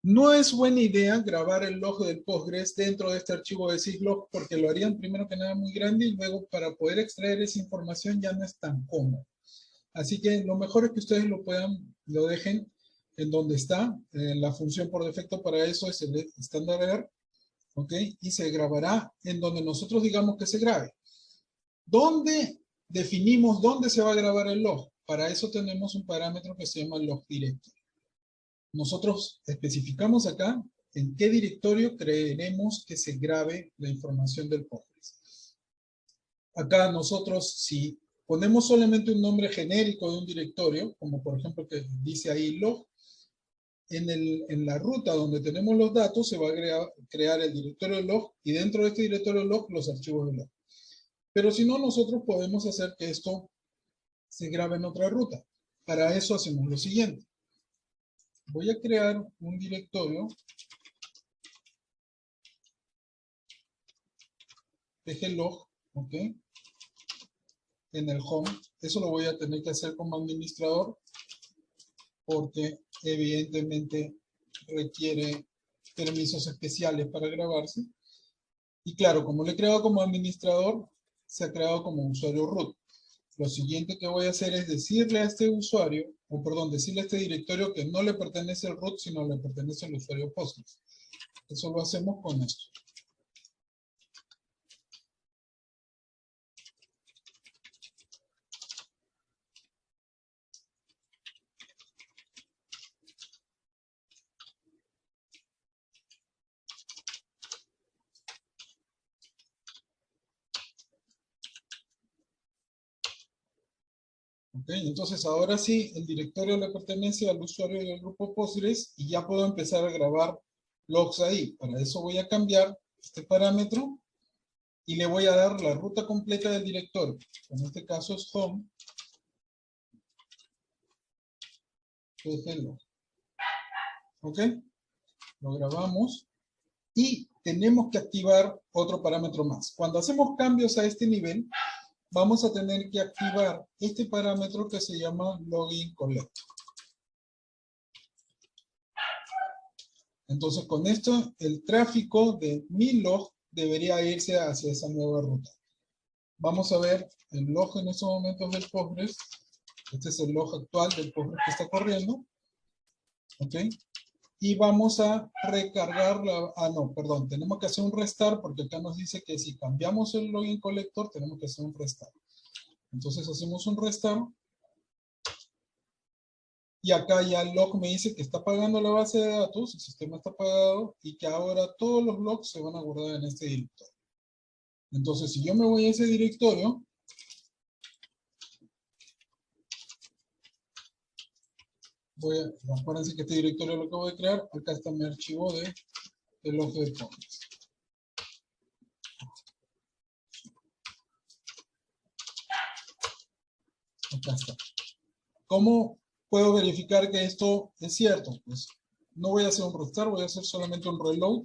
No es buena idea grabar el log del Postgres dentro de este archivo de syslog porque lo harían primero que nada muy grande y luego para poder extraer esa información ya no es tan cómodo. Así que lo mejor es que ustedes lo dejen en donde está. La función por defecto para eso es el standard, ¿ok? Y se grabará en donde nosotros digamos que se grabe. ¿Dónde definimos dónde se va a grabar el log? Para eso tenemos un parámetro que se llama log directory. Nosotros especificamos acá en qué directorio creeremos que se grabe la información del Postgres. Acá nosotros, si ponemos solamente un nombre genérico de un directorio, como por ejemplo que dice ahí log, en la ruta donde tenemos los datos se va a crear el directorio log y dentro de este directorio log los archivos de log. Pero si no, nosotros podemos hacer que esto se grabe en otra ruta. Para eso hacemos lo siguiente. Voy a crear un directorio pglog, ¿ok? En el home. Eso lo voy a tener que hacer como administrador porque evidentemente requiere permisos especiales para grabarse. Y claro, como lo he creado como administrador, se ha creado como usuario root. Lo siguiente que voy a hacer es decirle a este usuario, o perdón, decirle a este directorio que no le pertenece al root, sino le pertenece al usuario Postgres. Eso lo hacemos con esto. ¿Ok? Entonces ahora sí, el directorio le pertenece al usuario del grupo Postgres y ya puedo empezar a grabar logs ahí. Para eso voy a cambiar este parámetro y le voy a dar la ruta completa del directorio. En este caso es home. Log. ¿Ok? Lo grabamos. Y tenemos que activar otro parámetro más. Cuando hacemos cambios a este nivel, vamos a tener que activar este parámetro que se llama login collect. Entonces con esto el tráfico de mi log debería irse hacia esa nueva ruta. Vamos a ver el log en estos momentos del Postgres. Este es el log actual del Postgres que está corriendo. ¿Ok? Y vamos a recargar la... Ah, no, perdón. Tenemos que hacer un restart porque acá nos dice que si cambiamos el login collector tenemos que hacer un restart. Entonces hacemos un restart. Y acá ya el log me dice que está pagando la base de datos, el sistema está pagado, y que ahora todos los logs se van a guardar en este directorio. Entonces, si yo me voy a ese directorio, acuérdense que este directorio lo acabo de crear, acá está mi archivo de log de Postgres. Acá está. ¿Cómo puedo verificar que esto es cierto? Pues no voy a hacer un restart, voy a hacer solamente un reload.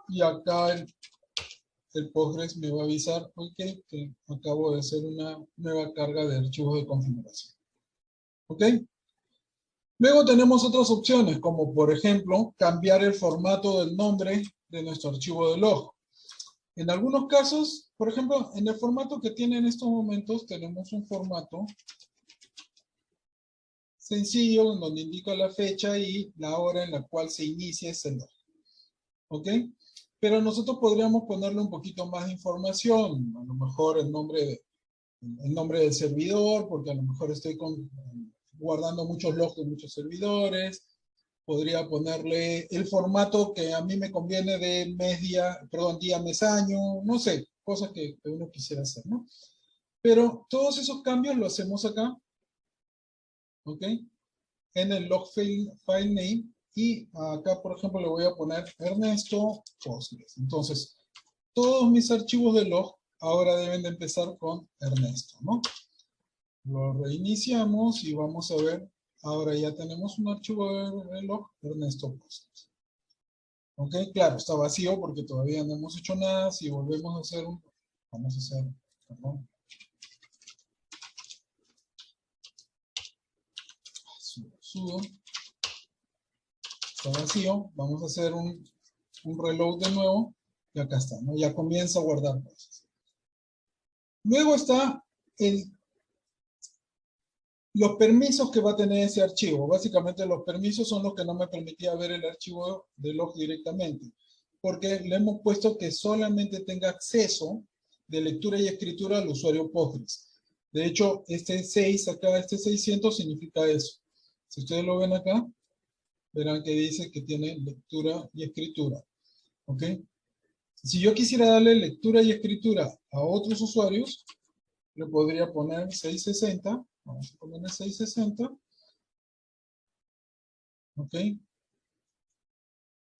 Y acá el Postgres me va a avisar, ok, que acabo de hacer una nueva carga de archivos de configuración. ¿Ok? Luego tenemos otras opciones, como por ejemplo, cambiar el formato del nombre de nuestro archivo de log. En algunos casos, por ejemplo, en el formato que tiene en estos momentos, tenemos un formato sencillo, en donde indica la fecha y la hora en la cual se inicia ese log. ¿Ok? Pero nosotros podríamos ponerle un poquito más de información, a lo mejor el nombre del servidor, porque a lo mejor estoy guardando muchos logs de muchos servidores. Podría ponerle el formato que a mí me conviene de mes, día, perdón, día, mes, año, no sé, cosas que uno quisiera hacer, ¿no? Pero todos esos cambios los hacemos acá, ¿ok? En el log file name, y acá, por ejemplo, le voy a poner Ernesto Postgres. Entonces, todos mis archivos de log ahora deben de empezar con Ernesto, ¿no? Lo reiniciamos y vamos a ver. Ahora ya tenemos un archivo de log Ernesto Postgres. Ok, claro, está vacío porque todavía no hemos hecho nada. Si volvemos a hacer un... Vamos a hacer... Perdón. Sudo. Está vacío. Vamos a hacer un reload de nuevo. Y acá está, ¿no? Ya comienza a guardar cosas. Luego está los permisos que va a tener ese archivo. Básicamente los permisos son los que no me permitía ver el archivo de log directamente. Porque le hemos puesto que solamente tenga acceso de lectura y escritura al usuario Postgres. De hecho, este 6 acá, este 600 significa eso. Si ustedes lo ven acá, verán que dice que tiene lectura y escritura. ¿Ok? Si yo quisiera darle lectura y escritura a otros usuarios, le podría poner 660. Vamos a ponerle 660. ¿Ok?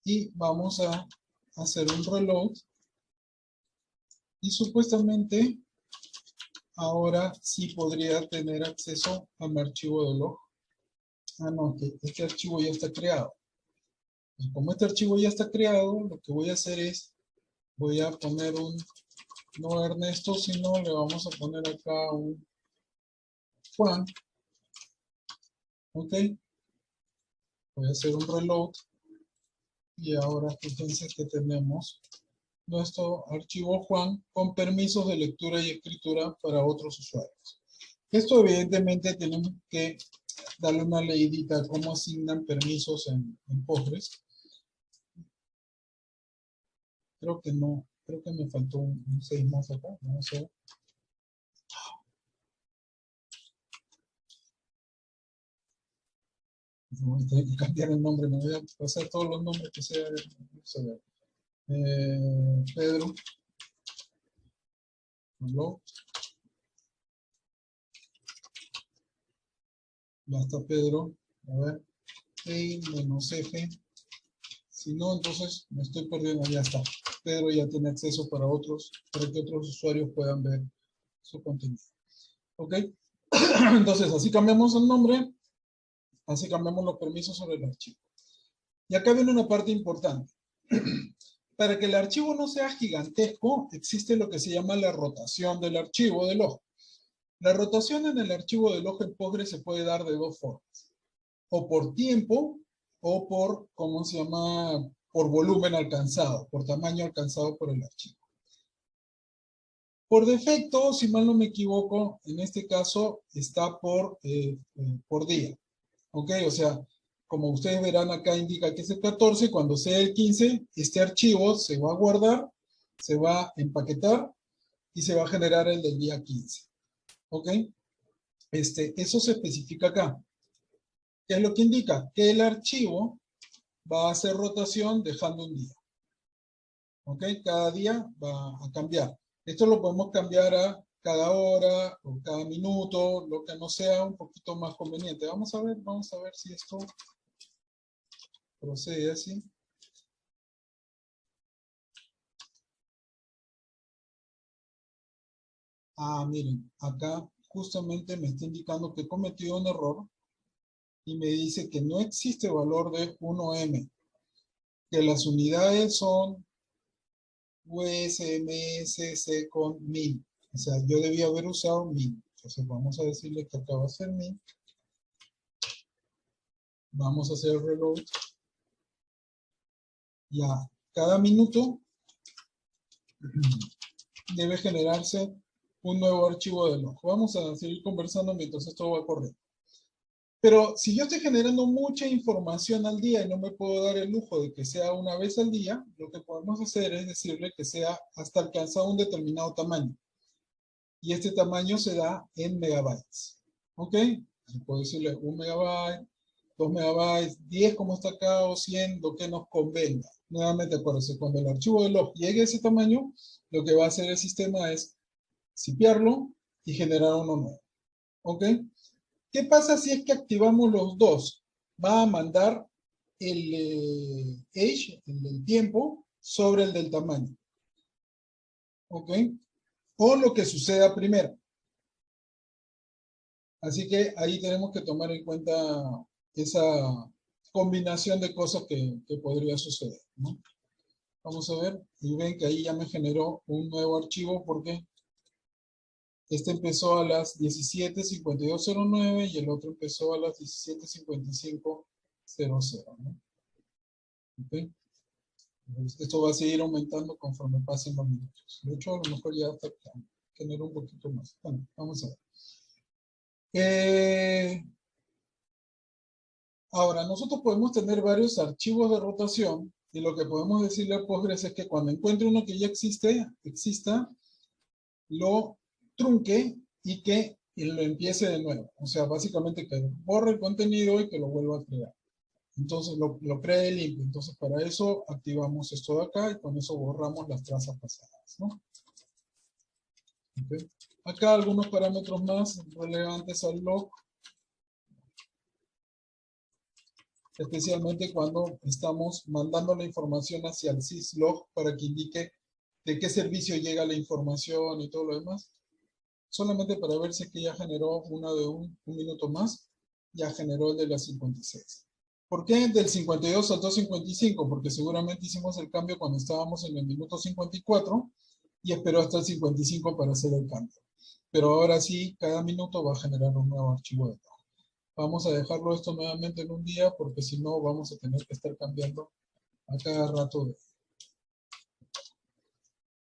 Y vamos a hacer un reload. Y supuestamente ahora sí podría tener acceso a mi archivo de log. Ah, no, que este archivo ya está creado. Y como este archivo ya está creado, lo que voy a hacer es, voy a poner un, no Ernesto, sino le vamos a poner acá un Juan. Ok. Voy a hacer un reload. Y ahora fíjense que tenemos nuestro archivo Juan con permisos de lectura y escritura para otros usuarios. Esto evidentemente tenemos que darle una leidita a cómo asignan permisos en Postgres. Creo que no, creo que me faltó un 6 más acá. Vamos a ver. Voy a tener que cambiar el nombre, me voy a pasar todos los nombres que sea. Vamos a ver. Pedro. Hello. Ya está Pedro. A ver. E menos F. Si no, entonces me estoy perdiendo. Ya está. Pedro ya tiene acceso para que otros usuarios puedan ver su contenido. ¿Ok? Entonces, así cambiamos el nombre, así cambiamos los permisos sobre el archivo. Y acá viene una parte importante. Para que el archivo no sea gigantesco, existe lo que se llama la rotación del archivo de log. La rotación en el archivo de log en Postgres se puede dar de dos formas. O por tiempo, o por, ¿cómo se llama? Por volumen alcanzado, por tamaño alcanzado por el archivo. Por defecto, si mal no me equivoco, en este caso está por día. ¿Ok? O sea, como ustedes verán acá indica que es el 14, cuando sea el 15, este archivo se va a guardar, se va a empaquetar y se va a generar el del día 15. ¿Ok? Eso se especifica acá. ¿Qué es lo que indica? Que el archivo va a hacer rotación dejando un día. ¿Ok? Cada día va a cambiar. Esto lo podemos cambiar a cada hora o cada minuto, lo que no sea un poquito más conveniente. Vamos a ver si esto procede así. Ah, miren, acá justamente me está indicando que he cometido un error y me dice que no existe valor de 1M, que las unidades son US, MS, SECOND, MIN. O sea, yo debía haber usado MIN. Entonces vamos a decirle que acá va a ser MIN. Vamos a hacer el reload. Ya, cada minuto debe generarse un nuevo archivo de log. Vamos a seguir conversando mientras esto va a correr. Pero si yo estoy generando mucha información al día y no me puedo dar el lujo de que sea una vez al día, lo que podemos hacer es decirle que sea hasta alcanzar un determinado tamaño. Y este tamaño se da en megabytes. ¿Ok? Puedo decirle 1 megabyte, 2 megabytes, 10 como está acá o 100, lo que nos convenga. Nuevamente acuérdense, cuando el archivo de log llegue a ese tamaño, lo que va a hacer el sistema es cipiarlo y generar uno nuevo. ¿Ok? ¿Qué pasa si es que activamos los dos? Va a mandar el age, el del tiempo, sobre el del tamaño. ¿Ok? O lo que suceda primero. Así que ahí tenemos que tomar en cuenta esa combinación de cosas que podría suceder, ¿no? Vamos a ver, y ven que ahí ya me generó un nuevo archivo porque este empezó a las 17:52:09 y el otro empezó a las 17:55:00, ¿no? ¿Okay? Esto va a seguir aumentando conforme pasen los minutos. De hecho, a lo mejor ya hasta generó un poquito más. Bueno, vamos a ver. Ahora, nosotros podemos tener varios archivos de rotación y lo que podemos decirle a Postgres es que cuando encuentre uno que ya exista, lo trunque y que lo empiece de nuevo. O sea, básicamente que borre el contenido y que lo vuelva a crear. Entonces lo cree limpio. Entonces para eso activamos esto de acá y con eso borramos las trazas pasadas, ¿no? Okay. Acá algunos parámetros más relevantes al log, especialmente cuando estamos mandando la información hacia el syslog para que indique de qué servicio llega la información y todo lo demás. Solamente para ver si es que ya generó una de un minuto más, ya generó el de las 56. ¿Por qué del 52 al 2:55? Porque seguramente hicimos el cambio cuando estábamos en el minuto 54 y esperó hasta el 55 para hacer el cambio. Pero ahora sí, cada minuto va a generar un nuevo archivo de trabajo. Vamos a dejarlo esto nuevamente en un día porque si no vamos a tener que estar cambiando a cada rato.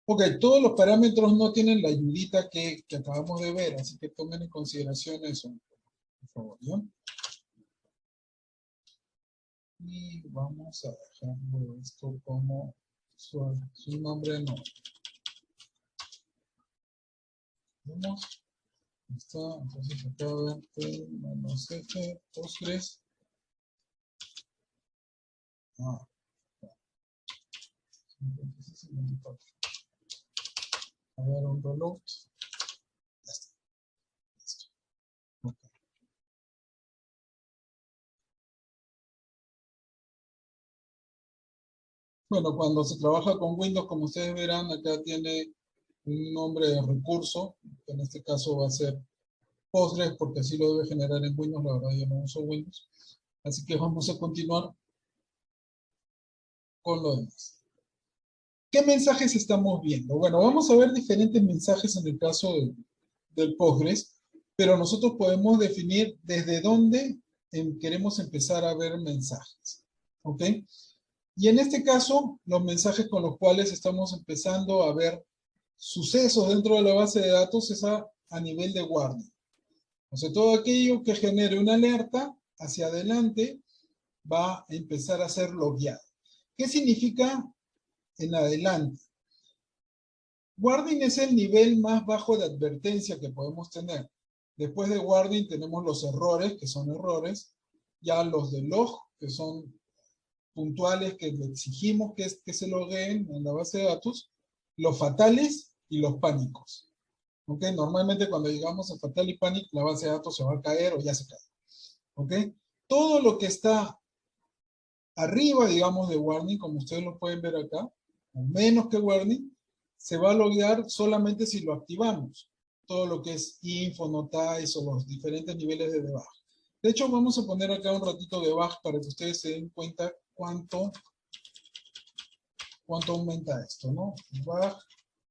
Ok, todos los parámetros no tienen la ayudita que acabamos de ver, así que tomen en consideración eso, por favor, ¿ya? Y vamos a dejarlo esto como su nombre no. Vamos. Está, entonces acá menos F, Postgres. Ah, a ver, un reload. Ya está. Listo. Okay. Bueno, cuando se trabaja con Windows, como ustedes verán, acá tiene un nombre de recurso, que en este caso va a ser Postgres, porque así lo debe generar en Windows. La verdad yo no uso Windows. Así que vamos a continuar con lo demás. ¿Qué mensajes estamos viendo? Bueno, vamos a ver diferentes mensajes en el caso del Postgres, pero nosotros podemos definir desde dónde queremos empezar a ver mensajes. ¿Ok? Y en este caso, los mensajes con los cuales estamos empezando a ver sucesos dentro de la base de datos es a nivel de guardia. O sea, todo aquello que genere una alerta hacia adelante va a empezar a ser logueado. ¿Qué significa en adelante? Guarding es el nivel más bajo de advertencia que podemos tener. Después de guarding tenemos los errores, que son errores, ya los de log, que son puntuales, que le exigimos que se logueen en la base de datos, los fatales y los pánicos. ¿Ok? Normalmente cuando llegamos a fatal y pánico, la base de datos se va a caer o ya se cae. ¿Ok? Todo lo que está arriba, digamos, de warning, como ustedes lo pueden ver acá, o menos que warning, se va a loguear solamente si lo activamos. Todo lo que es info, notice o los diferentes niveles de debug. De hecho, vamos a poner acá un ratito de debug para que ustedes se den cuenta cuánto aumenta esto, ¿no? Debug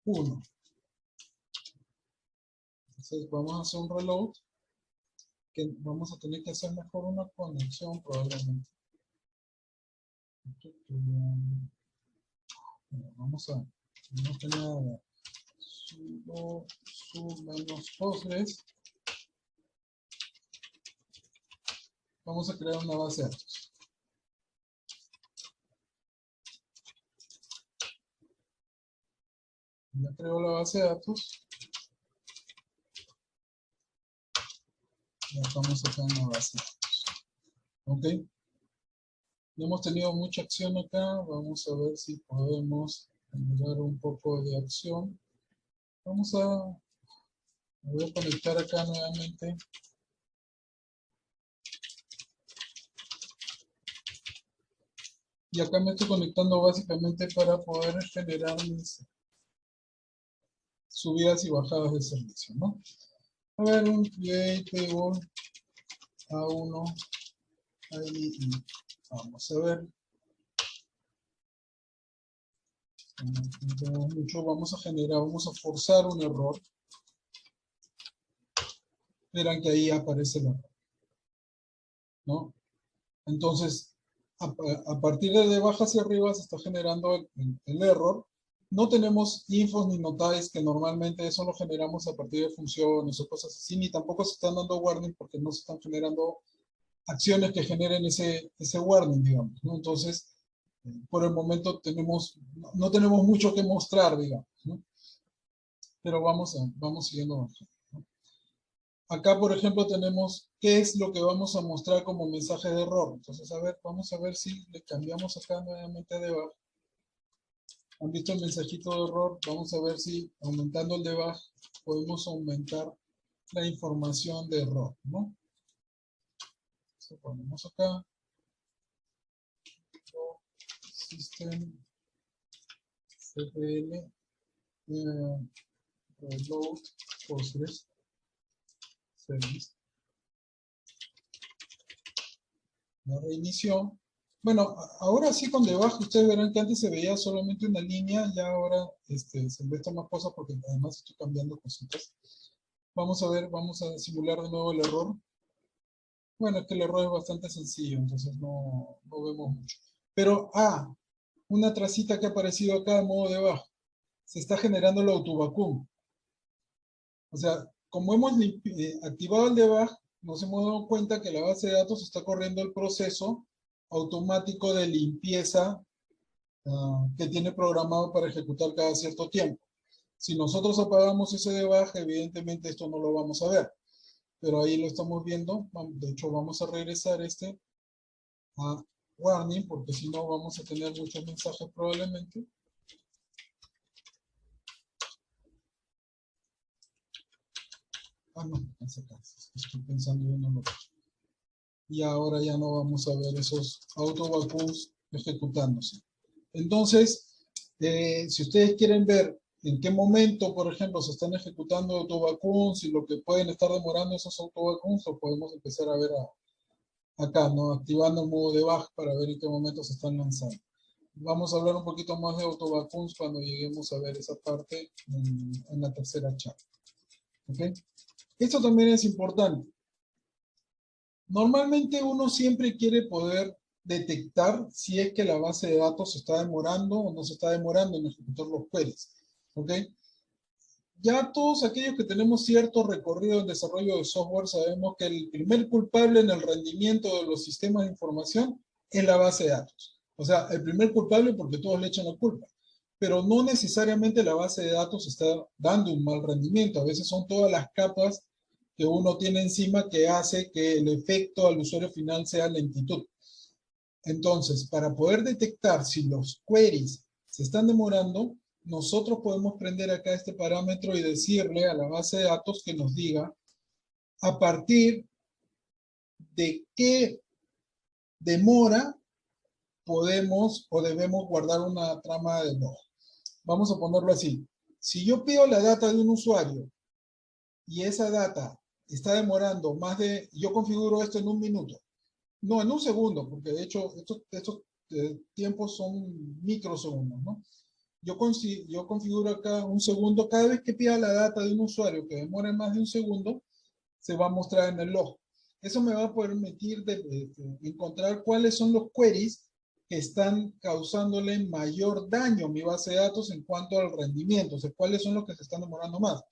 1. Entonces vamos a hacer un reload, que vamos a tener que hacer mejor una conexión probablemente. Bueno, vamos a, no tenía sudo menos Postgres. Vamos a crear una base de datos. Ya creo la base de datos. Ya estamos acá en la base de datos. ¿Ok? No hemos tenido mucha acción acá. Vamos a ver si podemos generar un poco de acción. Vamos a... Me voy a conectar acá nuevamente. Y acá me estoy conectando básicamente para poder generar mis subidas y bajadas de servicio, ¿no? A ver, un create table A1 ahí. Vamos a ver. No tenemos mucho. Vamos a generar, vamos a forzar un error. Verán que ahí aparece el error, ¿no? Entonces, a partir de abajo hacia arriba se está generando el error. No tenemos infos ni notice, que normalmente eso lo generamos a partir de funciones o cosas así, ni tampoco se están dando warning porque no se están generando acciones que generen ese warning, digamos, ¿no? Entonces, por el momento no tenemos mucho que mostrar, digamos, ¿no? Pero vamos siguiendo avanzando. Acá, por ejemplo, tenemos qué es lo que vamos a mostrar como mensaje de error. Entonces, a ver, vamos a ver si le cambiamos acá nuevamente a debug. ¿Han visto el mensajito de error? Vamos a ver si aumentando el debug podemos aumentar la información de error, ¿no? Entonces, ponemos acá. System cpl reload Postgres service. La reinició. Bueno, ahora sí con debug ustedes verán que antes se veía solamente una línea, ya ahora se ve más cosas porque además estoy cambiando cositas. Vamos a ver, vamos a simular de nuevo el error. Bueno, es que el error es bastante sencillo, entonces no vemos mucho. Pero, una tracita que ha aparecido acá en modo debug. Se está generando el autovacuum. O sea, como hemos activado el debug, nos hemos dado cuenta que la base de datos está corriendo el proceso automático de limpieza que tiene programado para ejecutar cada cierto tiempo. Si nosotros apagamos ese debug, evidentemente esto no lo vamos a ver. Pero ahí lo estamos viendo. De hecho, vamos a regresar a warning, porque si no vamos a tener muchos mensajes probablemente. No, estoy pensando en lo otro. Y ahora ya no vamos a ver esos autovacuums ejecutándose. Entonces, si ustedes quieren ver en qué momento, por ejemplo, se están ejecutando autovacuns y lo que pueden estar demorando esos autovacuns, lo podemos empezar a ver acá, ¿no? Activando el modo debug para ver en qué momento se están lanzando. Vamos a hablar un poquito más de autovacuns cuando lleguemos a ver esa parte en la tercera charla. ¿Ok? Esto también es importante. Normalmente uno siempre quiere poder detectar si es que la base de datos se está demorando o no se está demorando en ejecutar los queries. ¿Ok? Ya todos aquellos que tenemos cierto recorrido en desarrollo de software sabemos que el primer culpable en el rendimiento de los sistemas de información es la base de datos. O sea, el primer culpable porque todos le echan la culpa. Pero no necesariamente la base de datos está dando un mal rendimiento. A veces son todas las capas que uno tiene encima que hace que el efecto al usuario final sea lentitud. Entonces, para poder detectar si los queries se están demorando, nosotros podemos prender acá este parámetro y decirle a la base de datos que nos diga a partir de qué demora podemos o debemos guardar una trama de log. Vamos a ponerlo así. Si yo pido la data de un usuario y esa data está demorando más de, yo configuro esto en 1 minuto. No, en 1 segundo, porque de hecho estos tiempos son microsegundos, ¿no? Yo configuro acá 1 segundo. Cada vez que pida la data de un usuario que demore más de 1 segundo, se va a mostrar en el log. Eso me va a permitir encontrar cuáles son los queries que están causándole mayor daño a mi base de datos en cuanto al rendimiento. O sea, cuáles son los que se están demorando más.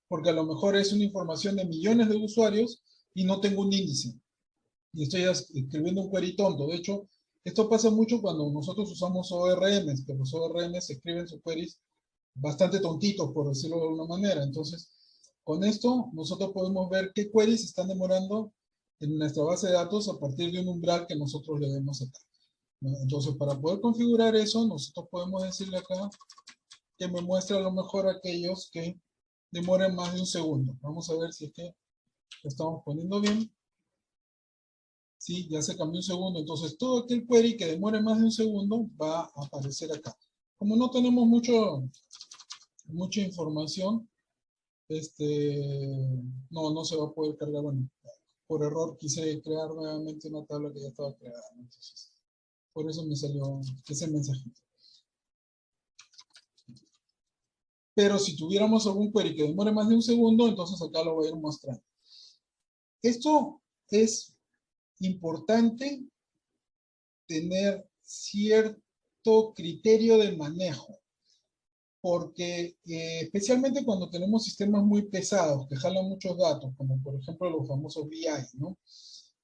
Porque a lo mejor es una información de millones de usuarios y no tengo un índice. Y estoy escribiendo un query tonto. De hecho, esto pasa mucho cuando nosotros usamos ORMs, que los ORMs escriben sus queries bastante tontitos, por decirlo de alguna manera. Entonces, con esto nosotros podemos ver qué queries están demorando en nuestra base de datos a partir de un umbral que nosotros le demos acá. Entonces, para poder configurar eso, nosotros podemos decirle acá que me muestre a lo mejor aquellos que demoren más de 1 segundo. Vamos a ver si es que lo estamos poniendo bien. Sí, ya se cambió 1 segundo. Entonces, todo aquel query que demore más de 1 segundo va a aparecer acá. Como no tenemos mucha información, no se va a poder cargar. Bueno, por error quise crear nuevamente una tabla que ya estaba creada. Entonces, por eso me salió ese mensajito. Pero si tuviéramos algún query que demore más de 1 segundo, entonces acá lo voy a ir mostrando. Esto es importante tener cierto criterio de manejo, porque especialmente cuando tenemos sistemas muy pesados que jalan muchos datos, como por ejemplo los famosos BI, ¿no?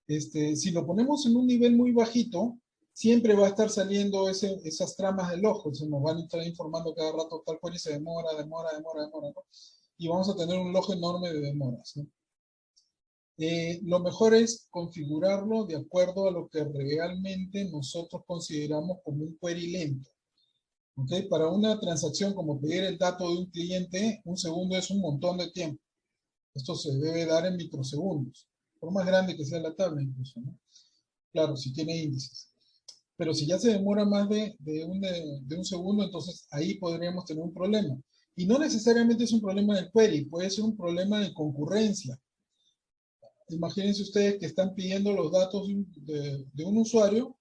Si lo ponemos en un nivel muy bajito, siempre va a estar saliendo esas tramas del ojo, se nos van a estar informando cada rato tal cual y se demora, ¿no? Y vamos a tener un log enorme de demoras, ¿no? Lo mejor es configurarlo de acuerdo a lo que realmente nosotros consideramos como un query lento. ¿Okay? Para una transacción como pedir el dato de un cliente, 1 segundo es un montón de tiempo. Esto se debe dar en microsegundos, por más grande que sea la tabla incluso, ¿no? Claro, si tiene índices. Pero si ya se demora más de 1 segundo, entonces ahí podríamos tener un problema. Y no necesariamente es un problema del query, puede ser un problema de concurrencia. Imagínense ustedes que están pidiendo los datos de un usuario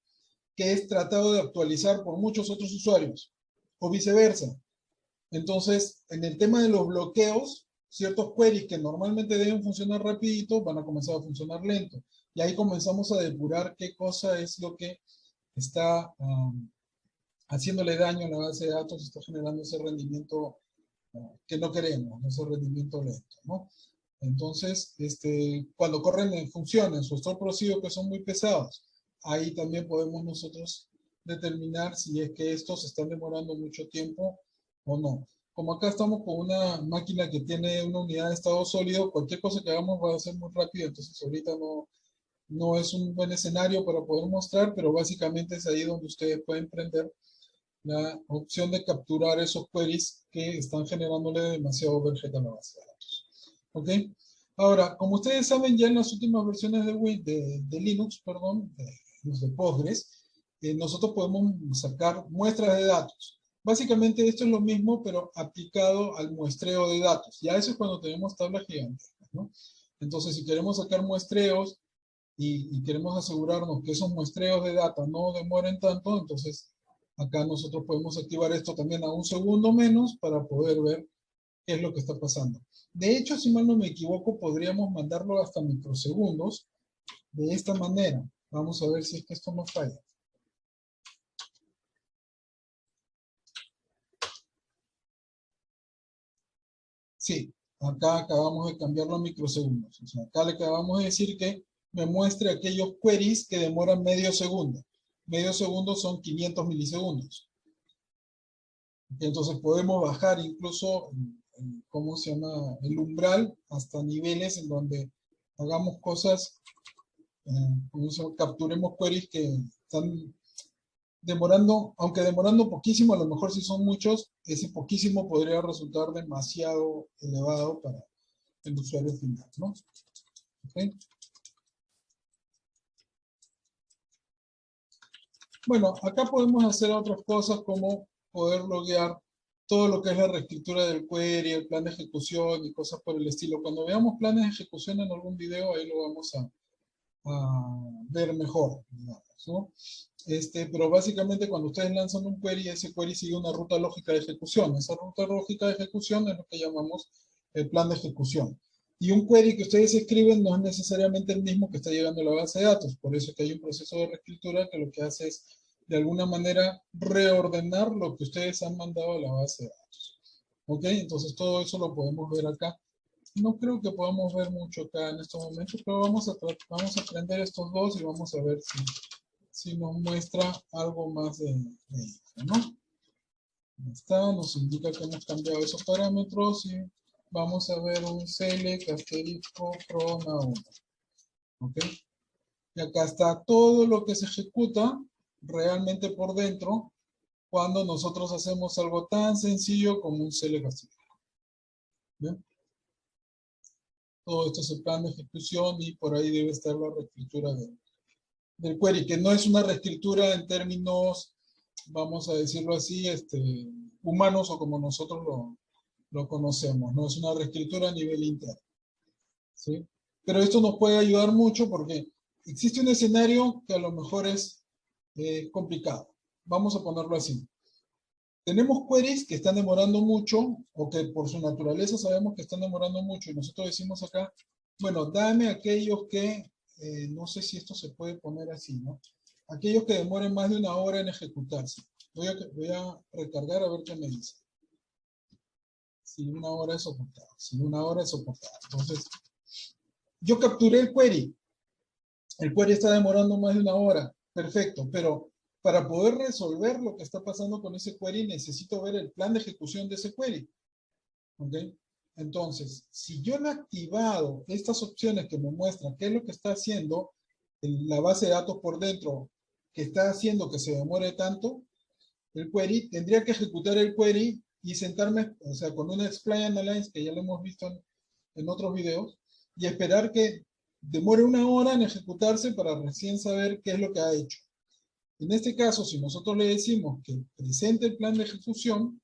que es tratado de actualizar por muchos otros usuarios, o viceversa. Entonces, en el tema de los bloqueos, ciertos queries que normalmente deben funcionar rapidito van a comenzar a funcionar lento. Y ahí comenzamos a depurar qué cosa es lo que está haciéndole daño a la base de datos, está generando ese rendimiento que no queremos, ese rendimiento lento, ¿no? Entonces, cuando corren funciones o stored procedure que son muy pesados, ahí también podemos nosotros determinar si es que estos están demorando mucho tiempo o no. Como acá estamos con una máquina que tiene una unidad de estado sólido, cualquier cosa que hagamos va a ser muy rápido, entonces ahorita no es un buen escenario para poder mostrar, pero básicamente es ahí donde ustedes pueden prender la opción de capturar esos queries que están generándole demasiado overhead a la base de datos. ¿Ok? Ahora, como ustedes saben, ya en las últimas versiones de Linux, perdón, de Postgres, nosotros podemos sacar muestras de datos. Básicamente esto es lo mismo, pero aplicado al muestreo de datos. Ya eso es cuando tenemos tablas gigantescas, ¿no? Entonces, si queremos sacar muestreos y queremos asegurarnos que esos muestreos de data no demoren tanto, entonces acá nosotros podemos activar esto también a un segundo menos para poder ver qué es lo que está pasando. De hecho, si mal no me equivoco, podríamos mandarlo hasta microsegundos de esta manera. Vamos a ver si es que esto no falla. Sí, acá acabamos de cambiarlo a microsegundos. O sea, acá le acabamos de decir que me muestre aquellos queries que demoran medio segundo. Medio segundo son 500 milisegundos. Entonces podemos bajar incluso, ¿cómo se llama? El umbral hasta niveles en donde hagamos cosas, capturemos queries que están demorando, aunque demorando poquísimo, a lo mejor si son muchos, ese poquísimo podría resultar demasiado elevado para el usuario final, ¿no? ¿Okay? Bueno, acá podemos hacer otras cosas como poder loguear todo lo que es la reescritura del query, el plan de ejecución y cosas por el estilo. Cuando veamos planes de ejecución en algún video, ahí lo vamos a ver mejor, digamos, ¿no? Pero básicamente cuando ustedes lanzan un query, ese query sigue una ruta lógica de ejecución. Esa ruta lógica de ejecución es lo que llamamos el plan de ejecución. Y un query que ustedes escriben no es necesariamente el mismo que está llegando a la base de datos. Por eso que hay un proceso de reescritura que lo que hace es, de alguna manera, reordenar lo que ustedes han mandado a la base de datos. ¿Ok? Entonces todo eso lo podemos ver acá. No creo que podamos ver mucho acá en estos momentos, pero vamos a aprender estos dos y vamos a ver si nos muestra algo más de esto, ¿no? Está, nos indica que hemos cambiado esos parámetros y vamos a ver un select asterisco from a1. ¿Ok? Y acá está todo lo que se ejecuta realmente por dentro cuando nosotros hacemos algo tan sencillo como un select asterisco. ¿Bien? Todo esto es el plan de ejecución y por ahí debe estar la reescritura del query, que no es una reescritura en términos, vamos a decirlo así, humanos o como nosotros lo conocemos, no es una reescritura a nivel interno. ¿Sí? Pero esto nos puede ayudar mucho porque existe un escenario que a lo mejor es complicado. Vamos a ponerlo así. Tenemos queries que están demorando mucho o que por su naturaleza sabemos que están demorando mucho y nosotros decimos acá, bueno, dame aquellos que, no sé si esto se puede poner así, ¿no? Aquellos que demoren más de una hora en ejecutarse. Voy a recargar a ver qué me dice. Si una hora es soportada. Si una hora es soportada. Entonces, yo capturé el query. El query está demorando más de una hora. Perfecto, pero para poder resolver lo que está pasando con ese query, necesito ver el plan de ejecución de ese query. ¿Ok? Entonces, si yo no he activado estas opciones que me muestran qué es lo que está haciendo la base de datos por dentro, que está haciendo que se demore tanto, el query, tendría que ejecutar el query y sentarme, o sea, con una explain analyze, que ya lo hemos visto en otros videos, y esperar que demore una hora en ejecutarse para recién saber qué es lo que ha hecho. En este caso, si nosotros le decimos que presente el plan de ejecución,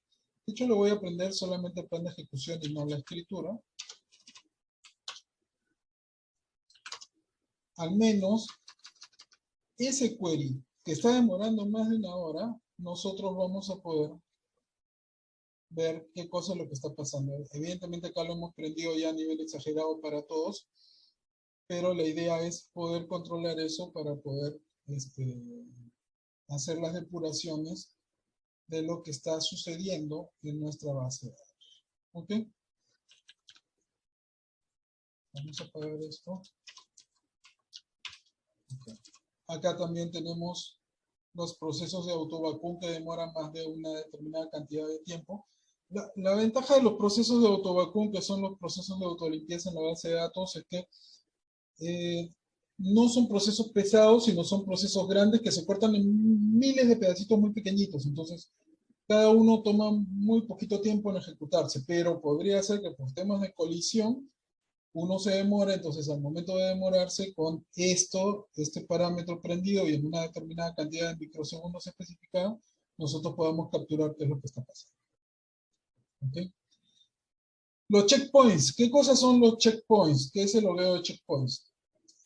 de hecho, lo voy a aprender solamente el plan de ejecución y no la escritura. Al menos ese query que está demorando más de una hora, nosotros vamos a poder ver qué cosa es lo que está pasando. Evidentemente acá lo hemos prendido ya a nivel exagerado para todos, pero la idea es poder controlar eso para poder hacer las depuraciones de lo que está sucediendo en nuestra base de datos. ¿Ok? Vamos a apagar esto. Okay. Acá también tenemos los procesos de autovacún que demoran más de una determinada cantidad de tiempo. La ventaja de los procesos de autovacún, que son los procesos de autolimpieza en la base de datos, es que no son procesos pesados, sino son procesos grandes que se cortan en miles de pedacitos muy pequeñitos. Entonces, cada uno toma muy poquito tiempo en ejecutarse, pero podría ser que por temas de colisión uno se demora, entonces al momento de demorarse con este parámetro prendido y en una determinada cantidad de microsegundos especificada, nosotros podamos capturar qué es lo que está pasando. ¿Ok? Los checkpoints. ¿Qué cosas son los checkpoints? ¿Qué es el logueo de checkpoints?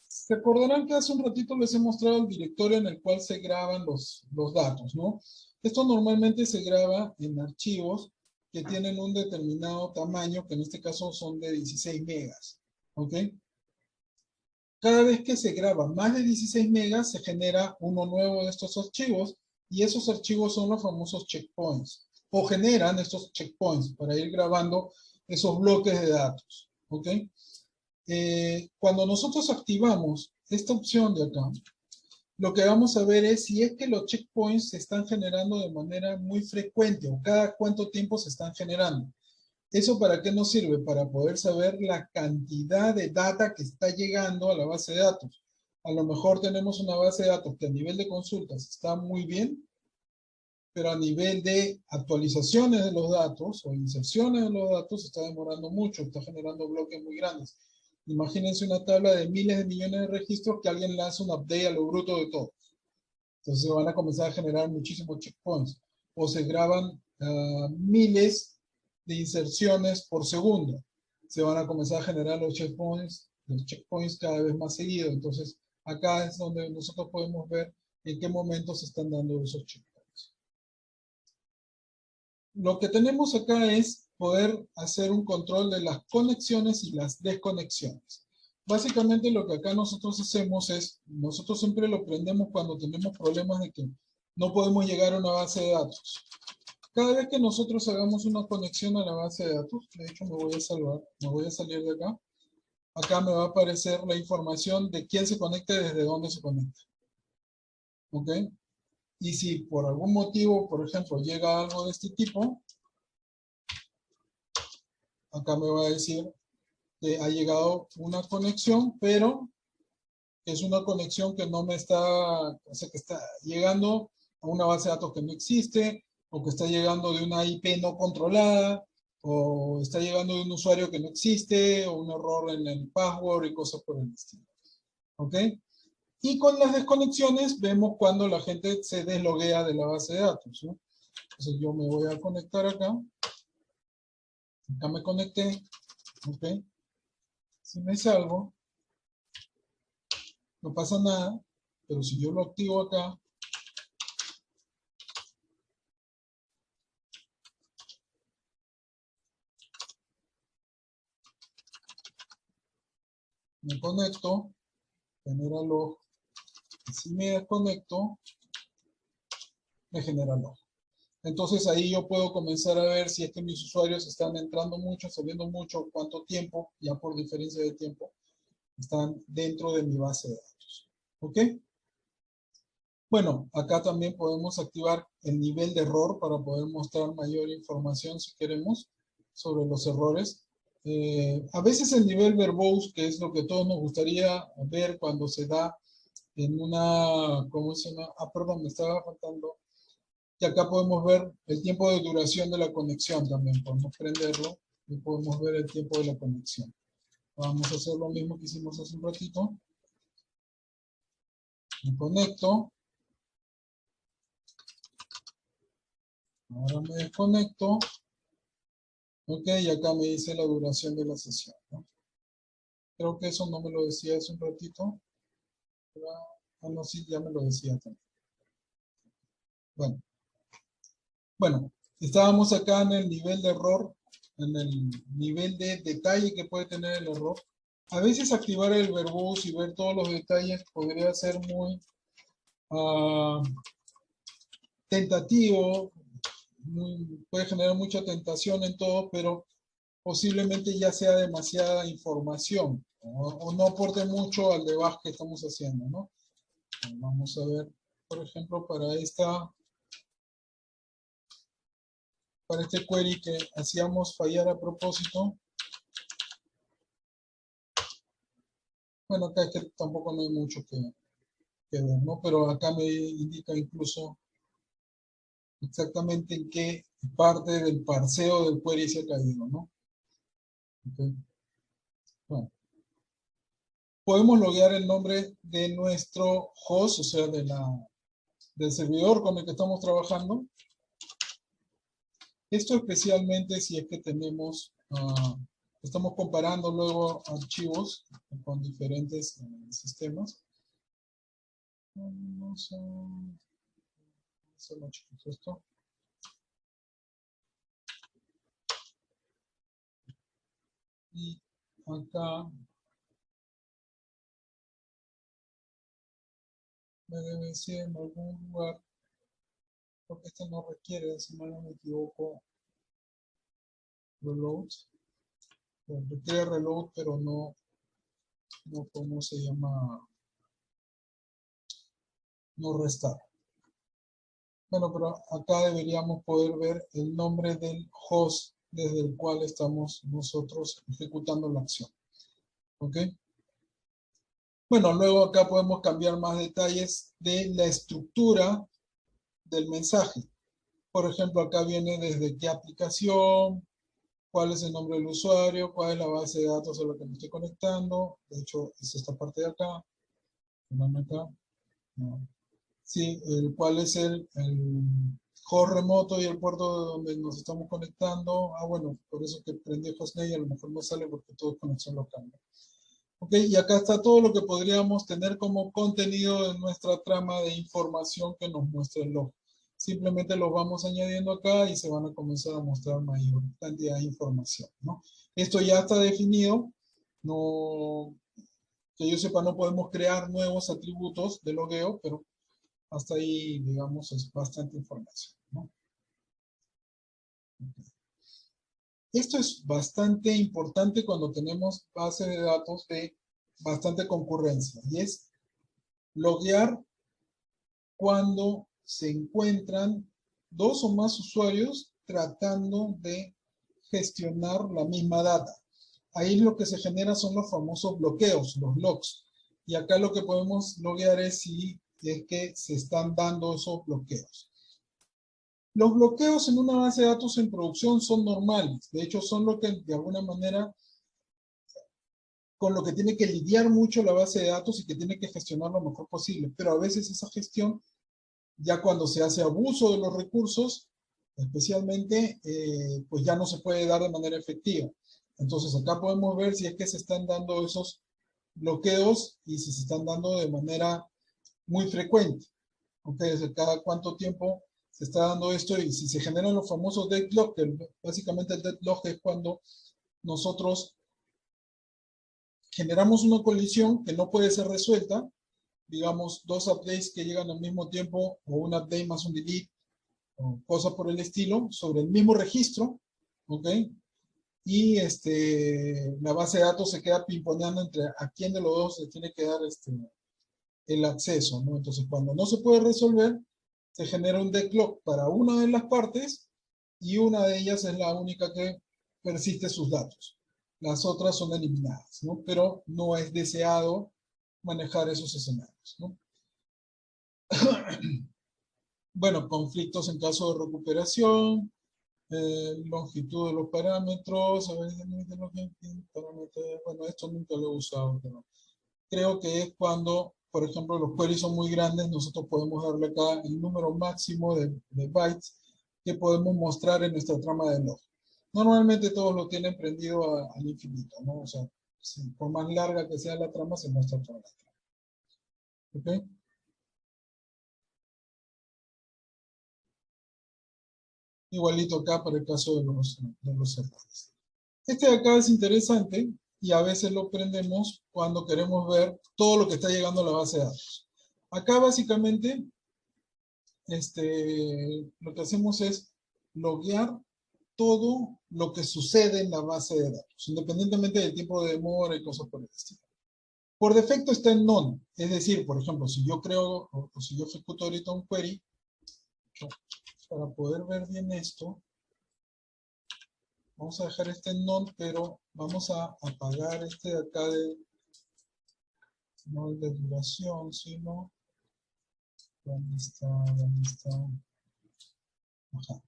Se acordarán que hace un ratito les he mostrado el directorio en el cual se graban los datos, ¿no? Esto normalmente se graba en archivos que tienen un determinado tamaño, que en este caso son de 16 megas, ¿ok? Cada vez que se graba más de 16 megas, se genera uno nuevo de estos archivos, y esos archivos son los famosos checkpoints, o generan estos checkpoints para ir grabando esos bloques de datos, ¿ok? Cuando nosotros activamos esta opción de acá, lo que vamos a ver es si es que los checkpoints se están generando de manera muy frecuente o cada cuánto tiempo se están generando. ¿Eso para qué nos sirve? Para poder saber la cantidad de data que está llegando a la base de datos. A lo mejor tenemos una base de datos que a nivel de consultas está muy bien, pero a nivel de actualizaciones de los datos o inserciones de los datos está demorando mucho, está generando bloques muy grandes. Imagínense una tabla de miles de millones de registros que alguien lanza un update a lo bruto de todo. Entonces van a comenzar a generar muchísimos checkpoints. O se graban miles de inserciones por segundo. Se van a comenzar a generar los checkpoints cada vez más seguido. Entonces acá es donde nosotros podemos ver en qué momento se están dando esos checkpoints. Lo que tenemos acá es poder hacer un control de las conexiones y las desconexiones. Básicamente lo que acá nosotros hacemos es, nosotros siempre lo prendemos cuando tenemos problemas de que no podemos llegar a una base de datos. Cada vez que nosotros hagamos una conexión a la base de datos, de hecho me voy a salvar, me voy a salir de acá. Acá me va a aparecer la información de quién se conecta y desde dónde se conecta. ¿Ok? Y si por algún motivo, por ejemplo, llega algo de este tipo, acá me va a decir que ha llegado una conexión, pero es una conexión que no me está, o sea, que está llegando a una base de datos que no existe, o que está llegando de una IP no controlada, o está llegando de un usuario que no existe, o un error en el password y cosas por el estilo. ¿Ok? Y con las desconexiones vemos cuando la gente se desloguea de la base de datos, ¿no? Entonces yo me voy a conectar acá. Acá me conecté. ¿Ok? Si me salgo, no pasa nada, pero si yo lo activo acá, me conecto, genera log, y si me desconecto, me genera log. Entonces ahí yo puedo comenzar a ver si es que mis usuarios están entrando mucho, saliendo mucho, cuánto tiempo, ya por diferencia de tiempo, están dentro de mi base de datos. ¿Ok? Bueno, acá también podemos activar el nivel de error para poder mostrar mayor información si queremos sobre los errores. A veces el nivel verbose, que es lo que todos nos gustaría ver cuando se da en una, ¿cómo se llama? Ah, perdón, me estaba faltando. Y acá podemos ver el tiempo de duración de la conexión también. Podemos prenderlo y podemos ver el tiempo de la conexión. Vamos a hacer lo mismo que hicimos hace un ratito. Me conecto. Ahora me desconecto. Ok, y acá me dice la duración de la sesión, ¿no? Creo que eso no me lo decía hace un ratito. Ah, no, sí, ya me lo decía también. Bueno, estábamos acá en el nivel de error, en el nivel de detalle que puede tener el error. A veces activar el verbose y ver todos los detalles podría ser muy tentativo, puede generar mucha tentación en todo, pero posiblemente ya sea demasiada información o no aporte mucho al debug que estamos haciendo, ¿no? Vamos a ver, por ejemplo, para este query que hacíamos fallar a propósito. Bueno, acá es que tampoco no hay mucho que ver, ¿no? Pero acá me indica incluso exactamente en qué parte del parseo del query se ha caído, ¿no? Okay. Bueno, podemos loguear el nombre de nuestro host, o sea, del servidor con el que estamos trabajando. Esto especialmente si es que tenemos, estamos comparando luego archivos con diferentes sistemas. Vamos a hacer más chiquito esto. Y acá me debe decir en algún lugar, porque este no requiere, si mal no me equivoco, reload. Requiere reload, pero no ¿cómo se llama? No restar. Bueno, pero acá deberíamos poder ver el nombre del host desde el cual estamos nosotros ejecutando la acción. ¿Ok? Bueno, luego acá podemos cambiar más detalles de la estructura del mensaje. Por ejemplo, acá viene desde qué aplicación, cuál es el nombre del usuario, cuál es la base de datos a la que me estoy conectando. De hecho, es esta parte de acá. Acá. No. Sí, cuál es el host remoto y el puerto de donde nos estamos conectando. Bueno, por eso que prendí Hostname y a lo mejor no sale porque todo es conexión local. Ok, y acá está todo lo que podríamos tener como contenido de nuestra trama de información que nos muestra el log. Simplemente los vamos añadiendo acá y se van a comenzar a mostrar mayor cantidad de información, ¿no? Esto ya está definido. No, que yo sepa, no podemos crear nuevos atributos de logueo, pero hasta ahí, digamos, es bastante información, ¿no? Esto es bastante importante cuando tenemos bases de datos de bastante concurrencia, y es loguear cuando se encuentran dos o más usuarios tratando de gestionar la misma data. Ahí lo que se genera son los famosos bloqueos, los logs. Y acá lo que podemos loguear es si es que se están dando esos bloqueos. Los bloqueos en una base de datos en producción son normales. De hecho, son lo que de alguna manera con lo que tiene que lidiar mucho la base de datos y que tiene que gestionar lo mejor posible. Pero a veces esa gestión, ya cuando se hace abuso de los recursos, especialmente, pues ya no se puede dar de manera efectiva. Entonces acá podemos ver si es que se están dando esos bloqueos y si se están dando de manera muy frecuente. ¿Ok? Desde cada cuánto tiempo se está dando esto y si se generan los famosos deadlock, que básicamente el deadlock es cuando nosotros generamos una colisión que no puede ser resuelta, digamos, dos updates que llegan al mismo tiempo o un update más un delete o cosas por el estilo sobre el mismo registro, ¿ok? Y la base de datos se queda pimponeando entre a quién de los dos se tiene que dar el acceso, ¿no? Entonces, cuando no se puede resolver, se genera un deadlock para una de las partes y una de ellas es la única que persiste sus datos. Las otras son eliminadas, ¿no? Pero no es deseado manejar esos escenarios, ¿no? Bueno, conflictos en caso de recuperación, longitud de los parámetros, a ver, bueno, esto nunca lo he usado, pero creo que es cuando, por ejemplo, los queries son muy grandes, nosotros podemos darle acá el número máximo de bytes que podemos mostrar en nuestra trama de log. Normalmente todos lo tienen prendido al infinito, ¿no? O sea, por más larga que sea la trama, se muestra toda la trama. ¿Ok? Igualito acá para el caso de los errores. Este de acá es interesante y a veces lo prendemos cuando queremos ver todo lo que está llegando a la base de datos. Acá básicamente lo que hacemos es loguear todo lo que sucede en la base de datos, independientemente del tiempo de demora y cosas por el estilo. Por defecto está en none, es decir, por ejemplo, si yo creo o si yo ejecuto ahorita un query, para poder ver bien esto, vamos a dejar este en none, pero vamos a apagar este de acá de, no el de duración, sino, ¿dónde está? ¿Dónde está? Ajá.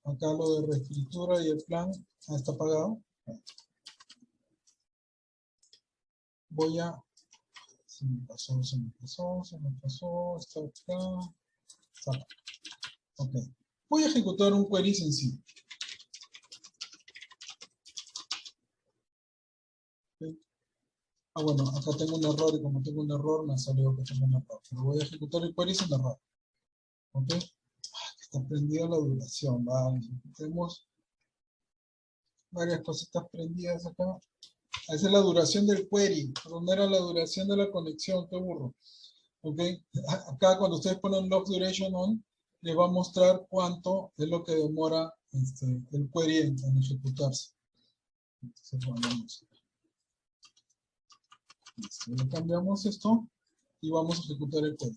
Acá lo de reescritura y el plan está apagado. voy a... Se me pasó, está acá. Está acá. Ok. Voy a ejecutar un query sencillo. Okay. Ah, bueno, acá tengo un error y como tengo un error me ha salido que tengo un error. Pero voy a ejecutar el query sin error. Ok. Está prendida la duración. Vale. Tenemos varias cositas prendidas acá. Esa es la duración del query. ¿Dónde era la duración de la conexión? Qué burro. Ok. Acá cuando ustedes ponen log duration on, les va a mostrar cuánto es lo que demora el query en ejecutarse. Entonces, vamos. Le cambiamos esto y vamos a ejecutar el query.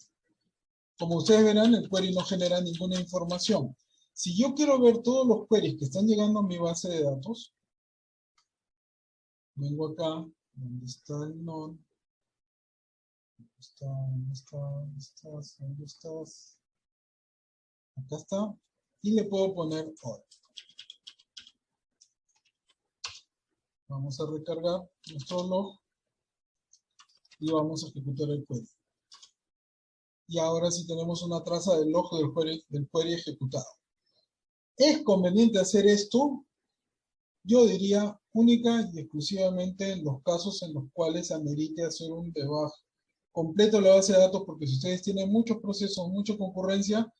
Como ustedes verán, el query no genera ninguna información. Si yo quiero ver todos los queries que están llegando a mi base de datos, vengo acá, donde está el node. ¿Dónde estás? Acá está. Y le puedo poner all. Vamos a recargar nuestro log y vamos a ejecutar el query. Y ahora sí tenemos una traza del log del query ejecutado. ¿Es conveniente hacer esto? Yo diría única y exclusivamente en los casos en los cuales amerite hacer un debug completo de la base de datos, porque si ustedes tienen muchos procesos, mucha concurrencia,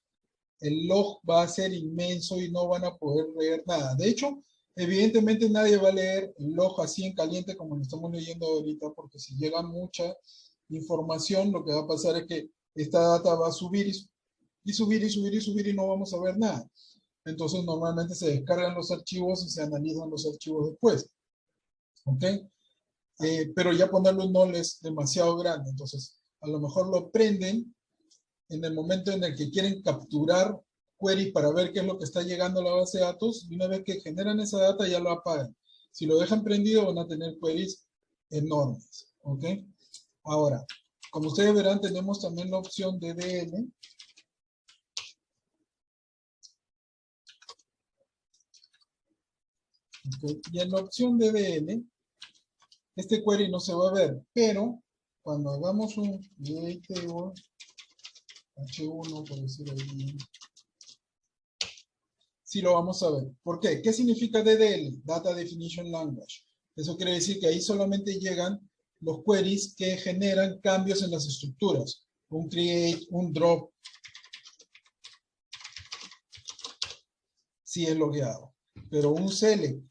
el log va a ser inmenso y no van a poder leer nada. De hecho, evidentemente nadie va a leer el log así en caliente como lo estamos leyendo ahorita, porque si llega mucha información, lo que va a pasar es que esta data va a subir y subir y subir y subir y no vamos a ver nada. Entonces normalmente se descargan los archivos y se analizan los archivos después. ¿Ok? Pero ya ponerlo en null es demasiado grande. Entonces a lo mejor lo prenden en el momento en el que quieren capturar query para ver qué es lo que está llegando a la base de datos, y una vez que generan esa data ya lo apagan. Si lo dejan prendido van a tener queries enormes. ¿Ok? Ahora, como ustedes verán, tenemos también la opción de DL. ¿Okay? Y en la opción de DL, este query no se va a ver, pero cuando hagamos un table H1, por decir ahí, sí lo vamos a ver. ¿Por qué? ¿Qué significa DDL? Data Definition Language. Eso quiere decir que ahí solamente llegan los queries que generan cambios en las estructuras. Un create, un drop, sí es logueado. Pero un select,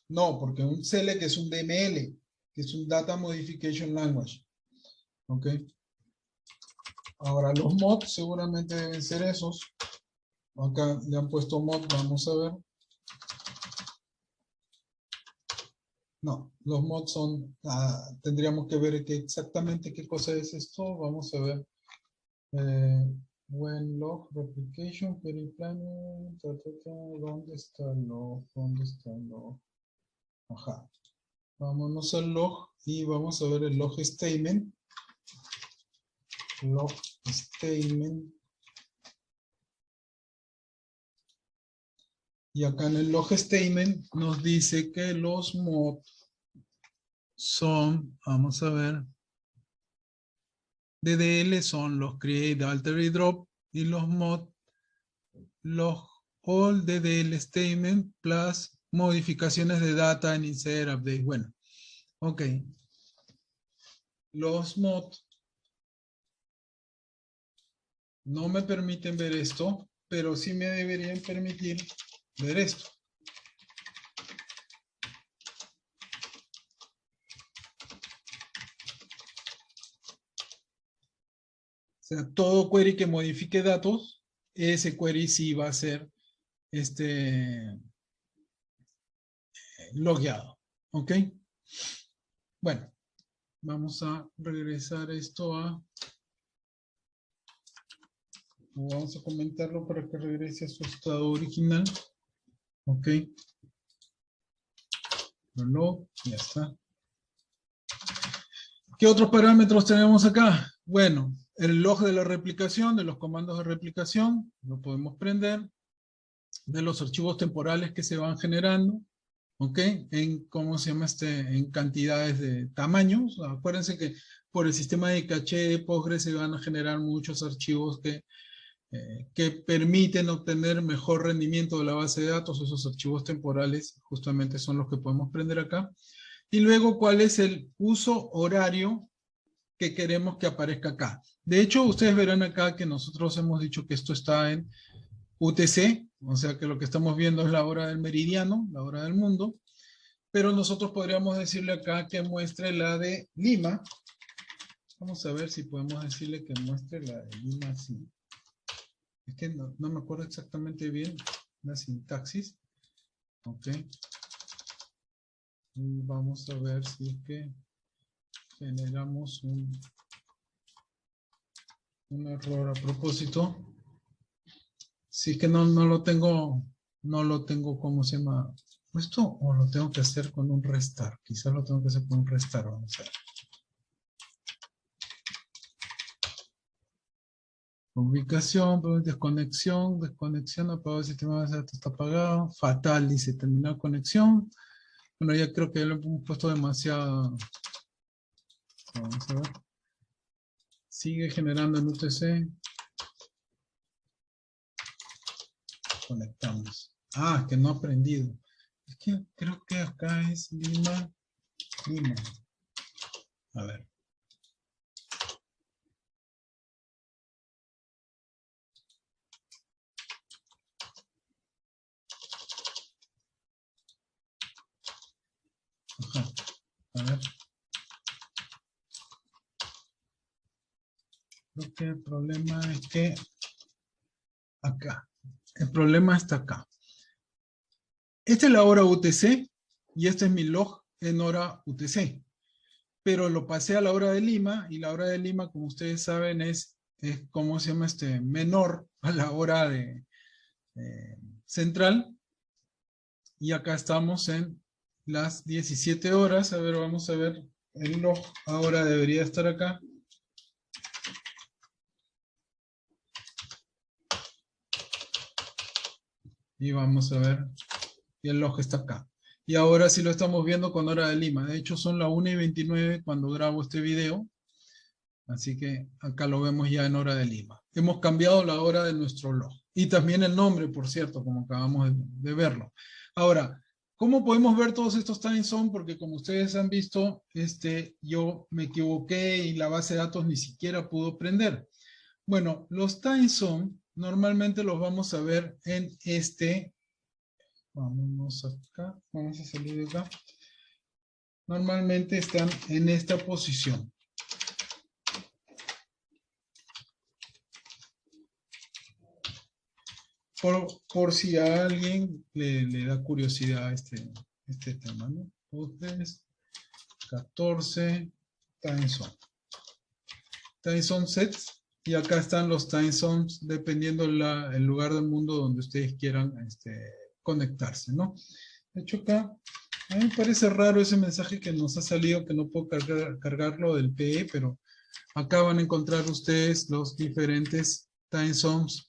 no, porque un select es un DML, que es un Data Modification Language. ¿Ok? Ahora los mods seguramente deben ser esos. Acá le han puesto mod, vamos a ver. No, los mods son, tendríamos que ver exactamente qué cosa es esto. Vamos a ver. When log replication, query planning, ¿dónde está el log? ¿Dónde está el log? Ajá. Vámonos al log y vamos a ver el log statement. Log statement. Y acá en el log statement nos dice que los mods son, vamos a ver, DDL son los create, alter y drop, y los mod, los all DDL statement plus modificaciones de data en insert, update. Bueno, ok. Los mod no me permiten ver esto, pero sí me deberían permitir ver esto. O sea, todo query que modifique datos, ese query sí va a ser logueado. ¿Ok? Bueno, vamos a regresar esto a... Vamos a comentarlo para que regrese a su estado original. ¿Ok? Log, ya está. ¿Qué otros parámetros tenemos acá? Bueno, el log de la replicación, de los comandos de replicación, lo podemos prender. De los archivos temporales que se van generando. ¿ok? En, ¿cómo se llama en cantidades de tamaños. Acuérdense que por el sistema de caché de Postgres se van a generar muchos archivos que permiten obtener mejor rendimiento de la base de datos. Esos archivos temporales justamente son los que podemos prender acá. Y luego, ¿cuál es el uso horario que queremos que aparezca acá? De hecho, ustedes verán acá que nosotros hemos dicho que esto está en UTC, o sea que lo que estamos viendo es la hora del meridiano, la hora del mundo, pero nosotros podríamos decirle acá que muestre la de Lima. Vamos a ver si podemos decirle que muestre la de Lima así. Es que no me acuerdo exactamente bien la sintaxis. Ok. Y vamos a ver si es que generamos un error a propósito. Si es que no lo tengo, ¿cómo se llama? ¿Esto o lo tengo que hacer con un restart? Quizás lo tengo que hacer con un restart, vamos a ver. Ubicación, desconexión, apagado el sistema de base de datos, está apagado. Fatal, dice, terminar conexión. Bueno, ya creo que lo hemos puesto demasiado. Vamos a ver. Sigue generando en UTC. Conectamos. Ah, que no ha prendido. Es que creo que acá es Lima. A ver. Ajá. A ver. Creo que el problema es que acá. El problema está acá. Esta es la hora UTC y este es mi log en hora UTC. Pero lo pasé a la hora de Lima y la hora de Lima, como ustedes saben, es ¿cómo se llama? Menor a la hora de central. Y acá estamos en las 17 horas. A ver, vamos a ver. El log ahora debería estar acá. Y vamos a ver. Y el log está acá. Y ahora sí lo estamos viendo con hora de Lima. De hecho, son las 1:29 cuando grabo este video. Así que acá lo vemos ya en hora de Lima. Hemos cambiado la hora de nuestro log. Y también el nombre, por cierto, como acabamos de verlo. Ahora, ¿cómo podemos ver todos estos time zone? Porque como ustedes han visto, yo me equivoqué y la base de datos ni siquiera pudo prender. Bueno, los time zone normalmente los vamos a ver en vámonos acá, vamos a salir de acá. Normalmente están en esta posición. Por si a alguien le da curiosidad este tema, ¿no? Entonces, 14 time zone. Time zone sets. Y acá están los time zones dependiendo el lugar del mundo donde ustedes quieran conectarse, ¿no? De hecho acá, a mí me parece raro ese mensaje que nos ha salido, que no puedo cargarlo del PE, pero acá van a encontrar ustedes los diferentes time zones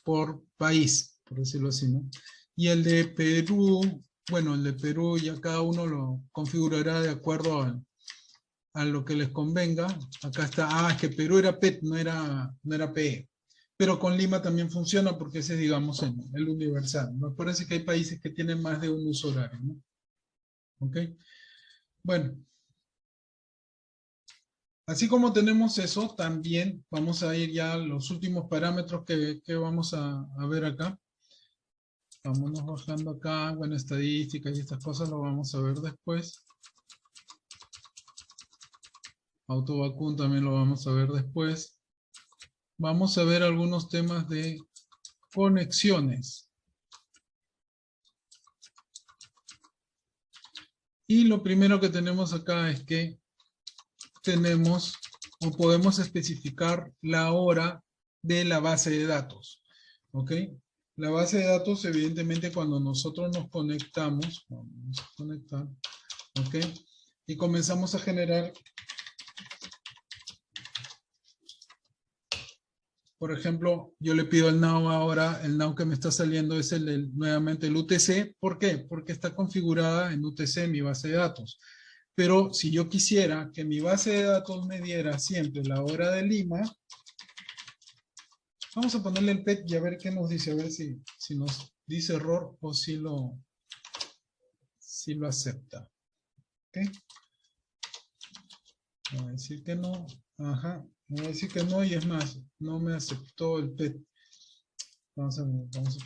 por país, por decirlo así, ¿no? Y el de Perú, bueno, el de Perú ya cada uno lo configurará de acuerdo a lo que les convenga. Acá está, es que Perú era PET, no era PE. Pero con Lima también funciona porque ese es, digamos, el universal. Me parece que hay países que tienen más de un uso horario, ¿no? ¿Ok? Bueno. Así como tenemos eso, también vamos a ir ya a los últimos parámetros que vamos a ver acá. Vámonos bajando acá, bueno, estadísticas y estas cosas lo vamos a ver después. Autovacun también lo vamos a ver después. Vamos a ver algunos temas de conexiones. Y lo primero que tenemos acá es que tenemos o podemos especificar la hora de la base de datos. ¿Ok? La base de datos, evidentemente, cuando nosotros nos conectamos, vamos a conectar, ¿ok? Y comenzamos a generar por ejemplo, yo le pido el now ahora, el now que me está saliendo es nuevamente el UTC. ¿Por qué? Porque está configurada en UTC mi base de datos. Pero si yo quisiera que mi base de datos me diera siempre la hora de Lima, vamos a ponerle el PET y a ver qué nos dice, a ver si nos dice error o si lo acepta. ¿Ok? Voy a decir que no. Ajá. Voy a decir que no y es más, no me aceptó el PET. Vamos a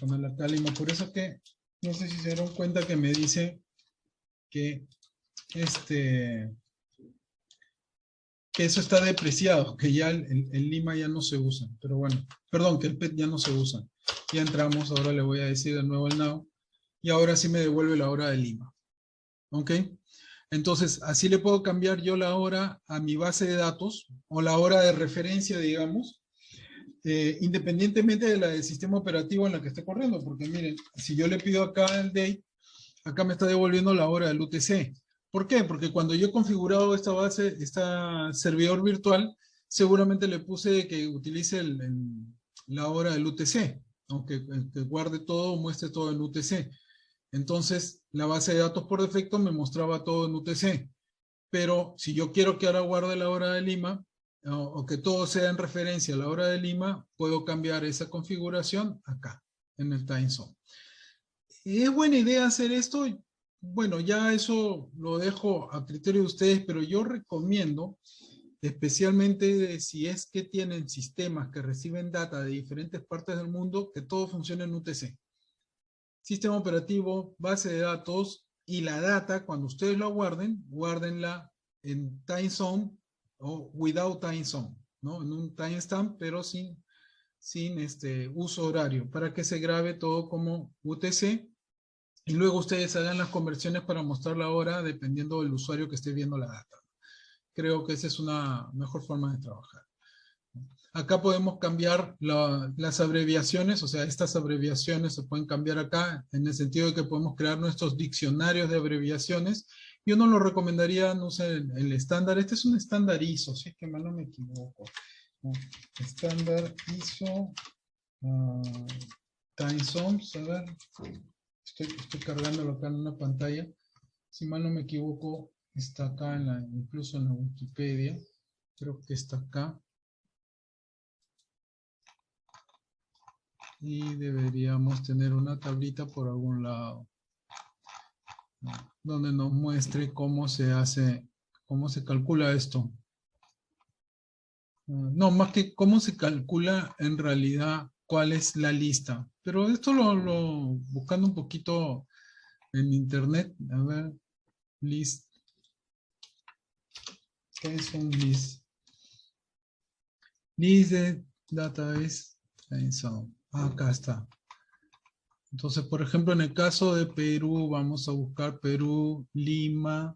ponerle acá Lima. Por eso que, no sé si se dieron cuenta que me dice que que eso está depreciado, que ya el Lima ya no se usa. Pero bueno, perdón, que el PET ya no se usa. Ya entramos, ahora le voy a decir de nuevo el now. Y ahora sí me devuelve la hora de Lima. ¿Ok? Entonces, así le puedo cambiar yo la hora a mi base de datos, o la hora de referencia, digamos, independientemente de la del sistema operativo en la que esté corriendo. Porque miren, si yo le pido acá el date, acá me está devolviendo la hora del UTC. ¿Por qué? Porque cuando yo he configurado esta base, este servidor virtual, seguramente le puse que utilice la hora del UTC, aunque que guarde todo, muestre todo en UTC. Entonces, la base de datos por defecto me mostraba todo en UTC. Pero si yo quiero que ahora guarde la hora de Lima, o que todo sea en referencia a la hora de Lima, puedo cambiar esa configuración acá, en el time zone. ¿Es buena idea hacer esto? Bueno, ya eso lo dejo a criterio de ustedes, pero yo recomiendo, especialmente si es que tienen sistemas que reciben data de diferentes partes del mundo, que todo funcione en UTC. Sistema operativo, base de datos y la data, cuando ustedes la guarden, guárdenla en time zone o without time zone, ¿no? En un timestamp, pero sin uso horario, para que se grabe todo como UTC. Y luego ustedes hagan las conversiones para mostrar la hora dependiendo del usuario que esté viendo la data. Creo que esa es una mejor forma de trabajar. Acá podemos cambiar las abreviaciones, o sea, estas abreviaciones se pueden cambiar acá, en el sentido de que podemos crear nuestros diccionarios de abreviaciones. Yo no lo recomendaría, no sé, el estándar. Este es un estándar ISO, si es que mal no me equivoco. Estándar ISO time zones, a ver. Estoy cargándolo acá en una pantalla. Si mal no me equivoco, está acá incluso en la Wikipedia. Creo que está acá. Y deberíamos tener una tablita por algún lado, ¿no? Donde nos muestre cómo se hace, cómo se calcula esto. No, más que cómo se calcula en realidad cuál es la lista. Pero esto buscando un poquito en internet, a ver, list. ¿Qué es un list? List de database. Acá está. Entonces, por ejemplo, en el caso de Perú, vamos a buscar Perú, Lima,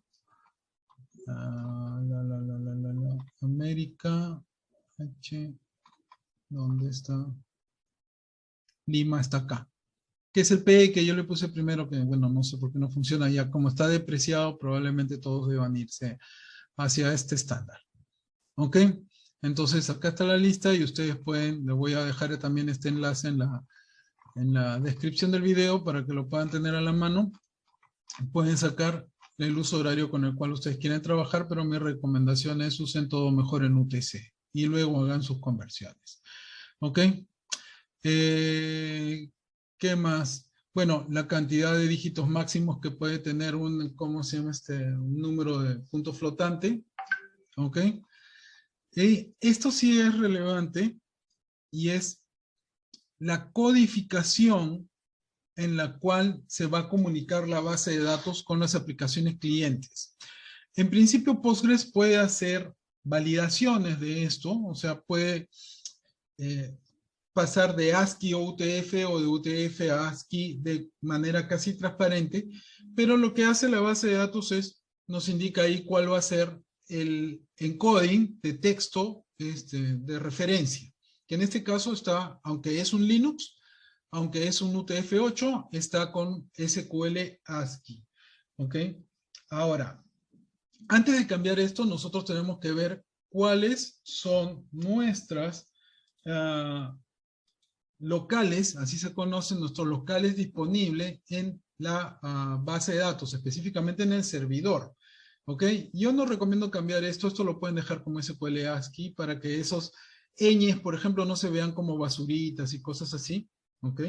América, H, ¿dónde está? Lima está acá. ¿Qué es el P que yo le puse primero? Que bueno, no sé por qué no funciona ya. Como está depreciado, probablemente todos deban irse hacia este estándar. ¿Ok? Entonces, acá está la lista y ustedes pueden, les voy a dejar también este enlace en la descripción del video para que lo puedan tener a la mano. Pueden sacar el uso horario con el cual ustedes quieren trabajar, pero mi recomendación es usen todo mejor en UTC y luego hagan sus conversiones. ¿Ok? ¿Qué más? Bueno, la cantidad de dígitos máximos que puede tener ¿cómo se llama un número de punto flotante. ¿Ok? Esto sí es relevante y es la codificación en la cual se va a comunicar la base de datos con las aplicaciones clientes. En principio, Postgres puede hacer validaciones de esto, o sea, puede pasar de ASCII a UTF o de UTF a ASCII de manera casi transparente, pero lo que hace la base de datos nos indica ahí cuál va a ser el encoding de texto de referencia, que en este caso está, aunque es un Linux, aunque es un UTF-8, está con SQL ASCII. ¿Ok? Ahora, antes de cambiar esto, nosotros tenemos que ver cuáles son nuestras locales, así se conocen nuestros locales disponibles en la base de datos, específicamente en el servidor. ¿Ok? Yo no recomiendo cambiar esto lo pueden dejar como SQL ASCII para que esos ñes, por ejemplo, no se vean como basuritas y cosas así. ¿Ok?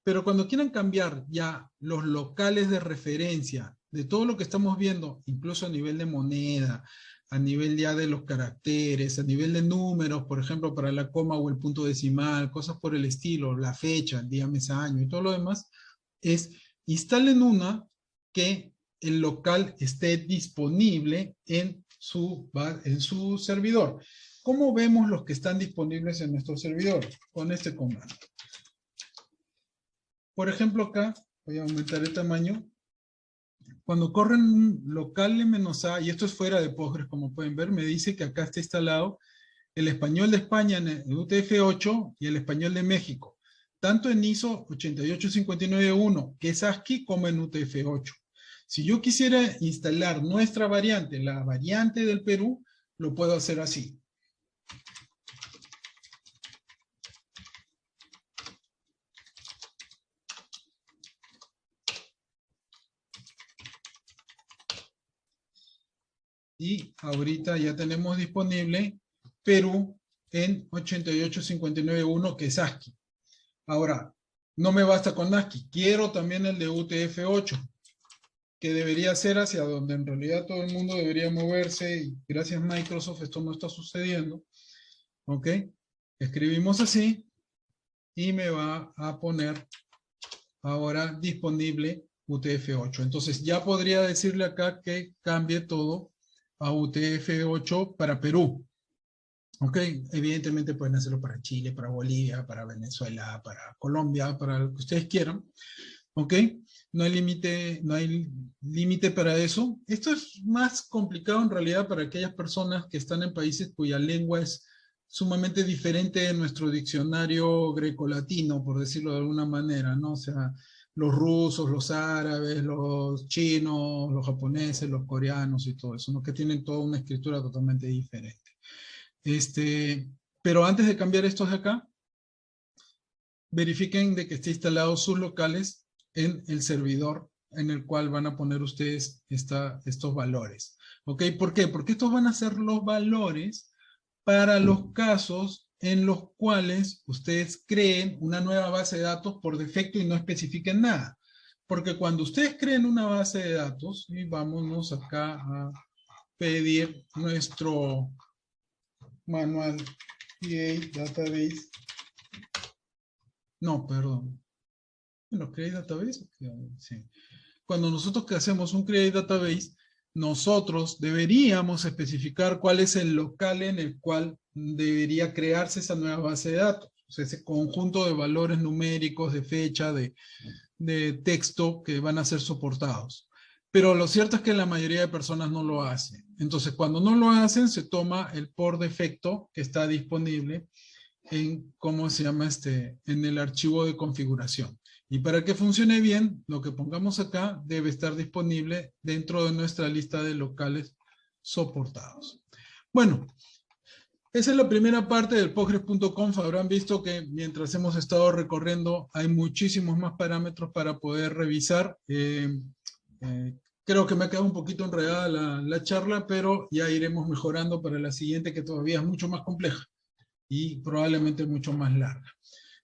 Pero cuando quieran cambiar ya los locales de referencia de todo lo que estamos viendo, incluso a nivel de moneda, a nivel ya de los caracteres, a nivel de números, por ejemplo, para la coma o el punto decimal, cosas por el estilo, la fecha, el día, mes, año y todo lo demás, es instalen una que el local esté disponible en su servidor. ¿Cómo vemos los que están disponibles en nuestro servidor? Con este comando. Por ejemplo, acá, voy a aumentar el tamaño. Cuando corren un local -a, y esto es fuera de Postgres, como pueden ver, me dice que acá está instalado el español de España en UTF-8 y el español de México, tanto en ISO 88591, que es ASCII, como en UTF-8. Si yo quisiera instalar nuestra variante, la variante del Perú, lo puedo hacer así. Y ahorita ya tenemos disponible Perú en 88591, que es ASCII. Ahora, no me basta con ASCII, quiero también el de UTF-8, que debería ser hacia donde en realidad todo el mundo debería moverse, y gracias a Microsoft esto no está sucediendo. ¿Ok? Escribimos así, y me va a poner ahora disponible UTF-8. Entonces ya podría decirle acá que cambie todo a UTF-8 para Perú. ¿Ok? Evidentemente pueden hacerlo para Chile, para Bolivia, para Venezuela, para Colombia, para lo que ustedes quieran. ¿Ok? No hay límite para eso. Esto es más complicado en realidad para aquellas personas que están en países cuya lengua es sumamente diferente de nuestro diccionario grecolatino, por decirlo de alguna manera, ¿no? O sea, los rusos, los árabes, los chinos, los japoneses, los coreanos y todo eso, ¿no? Que tienen toda una escritura totalmente diferente. Pero antes de cambiar estos de acá, verifiquen de que esté instalado sus locales en el servidor en el cual van a poner ustedes estos valores. ¿Ok? ¿Por qué? Porque estos van a ser los valores para los casos en los cuales ustedes creen una nueva base de datos por defecto y no especifiquen nada. Porque cuando ustedes creen una base de datos, y vámonos acá a pedir nuestro manual Create Database. No, perdón. Bueno, Create Database. Sí. Cuando nosotros que hacemos un Create Database, nosotros deberíamos especificar cuál es el local en el cual debería crearse esa nueva base de datos. O sea, ese conjunto de valores numéricos, de fecha, de texto que van a ser soportados. Pero lo cierto es que la mayoría de personas no lo hacen. Entonces, cuando no lo hacen, se toma el por defecto que está disponible en, ¿cómo se llama? En el archivo de configuración. Y para que funcione bien, lo que pongamos acá debe estar disponible dentro de nuestra lista de locales soportados. Bueno, esa es la primera parte del Postgres.conf. Habrán visto que mientras hemos estado recorriendo hay muchísimos más parámetros para poder revisar. Creo que me ha quedado un poquito enredada la charla, pero ya iremos mejorando para la siguiente, que todavía es mucho más compleja y probablemente mucho más larga.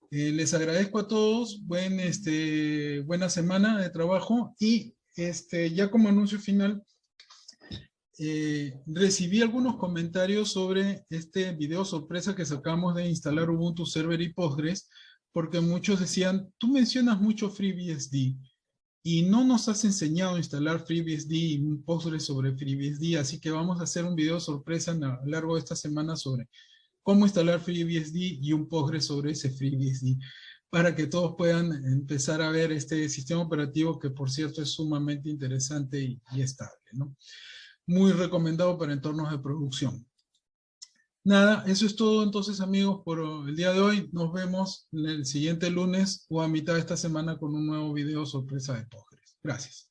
Les agradezco a todos, buena semana de trabajo, y ya como anuncio final, recibí algunos comentarios sobre este video sorpresa que sacamos de instalar Ubuntu Server y Postgres, porque muchos decían, tú mencionas mucho FreeBSD, y no nos has enseñado a instalar FreeBSD y un Postgres sobre FreeBSD, así que vamos a hacer un video sorpresa a lo largo de esta semana sobre cómo instalar FreeBSD y un Postgres sobre ese FreeBSD, para que todos puedan empezar a ver este sistema operativo que, por cierto, es sumamente interesante y estable, ¿no? Muy recomendado para entornos de producción. Nada, eso es todo entonces, amigos, por el día de hoy. Nos vemos el siguiente lunes o a mitad de esta semana con un nuevo video sorpresa de Postgres. Gracias.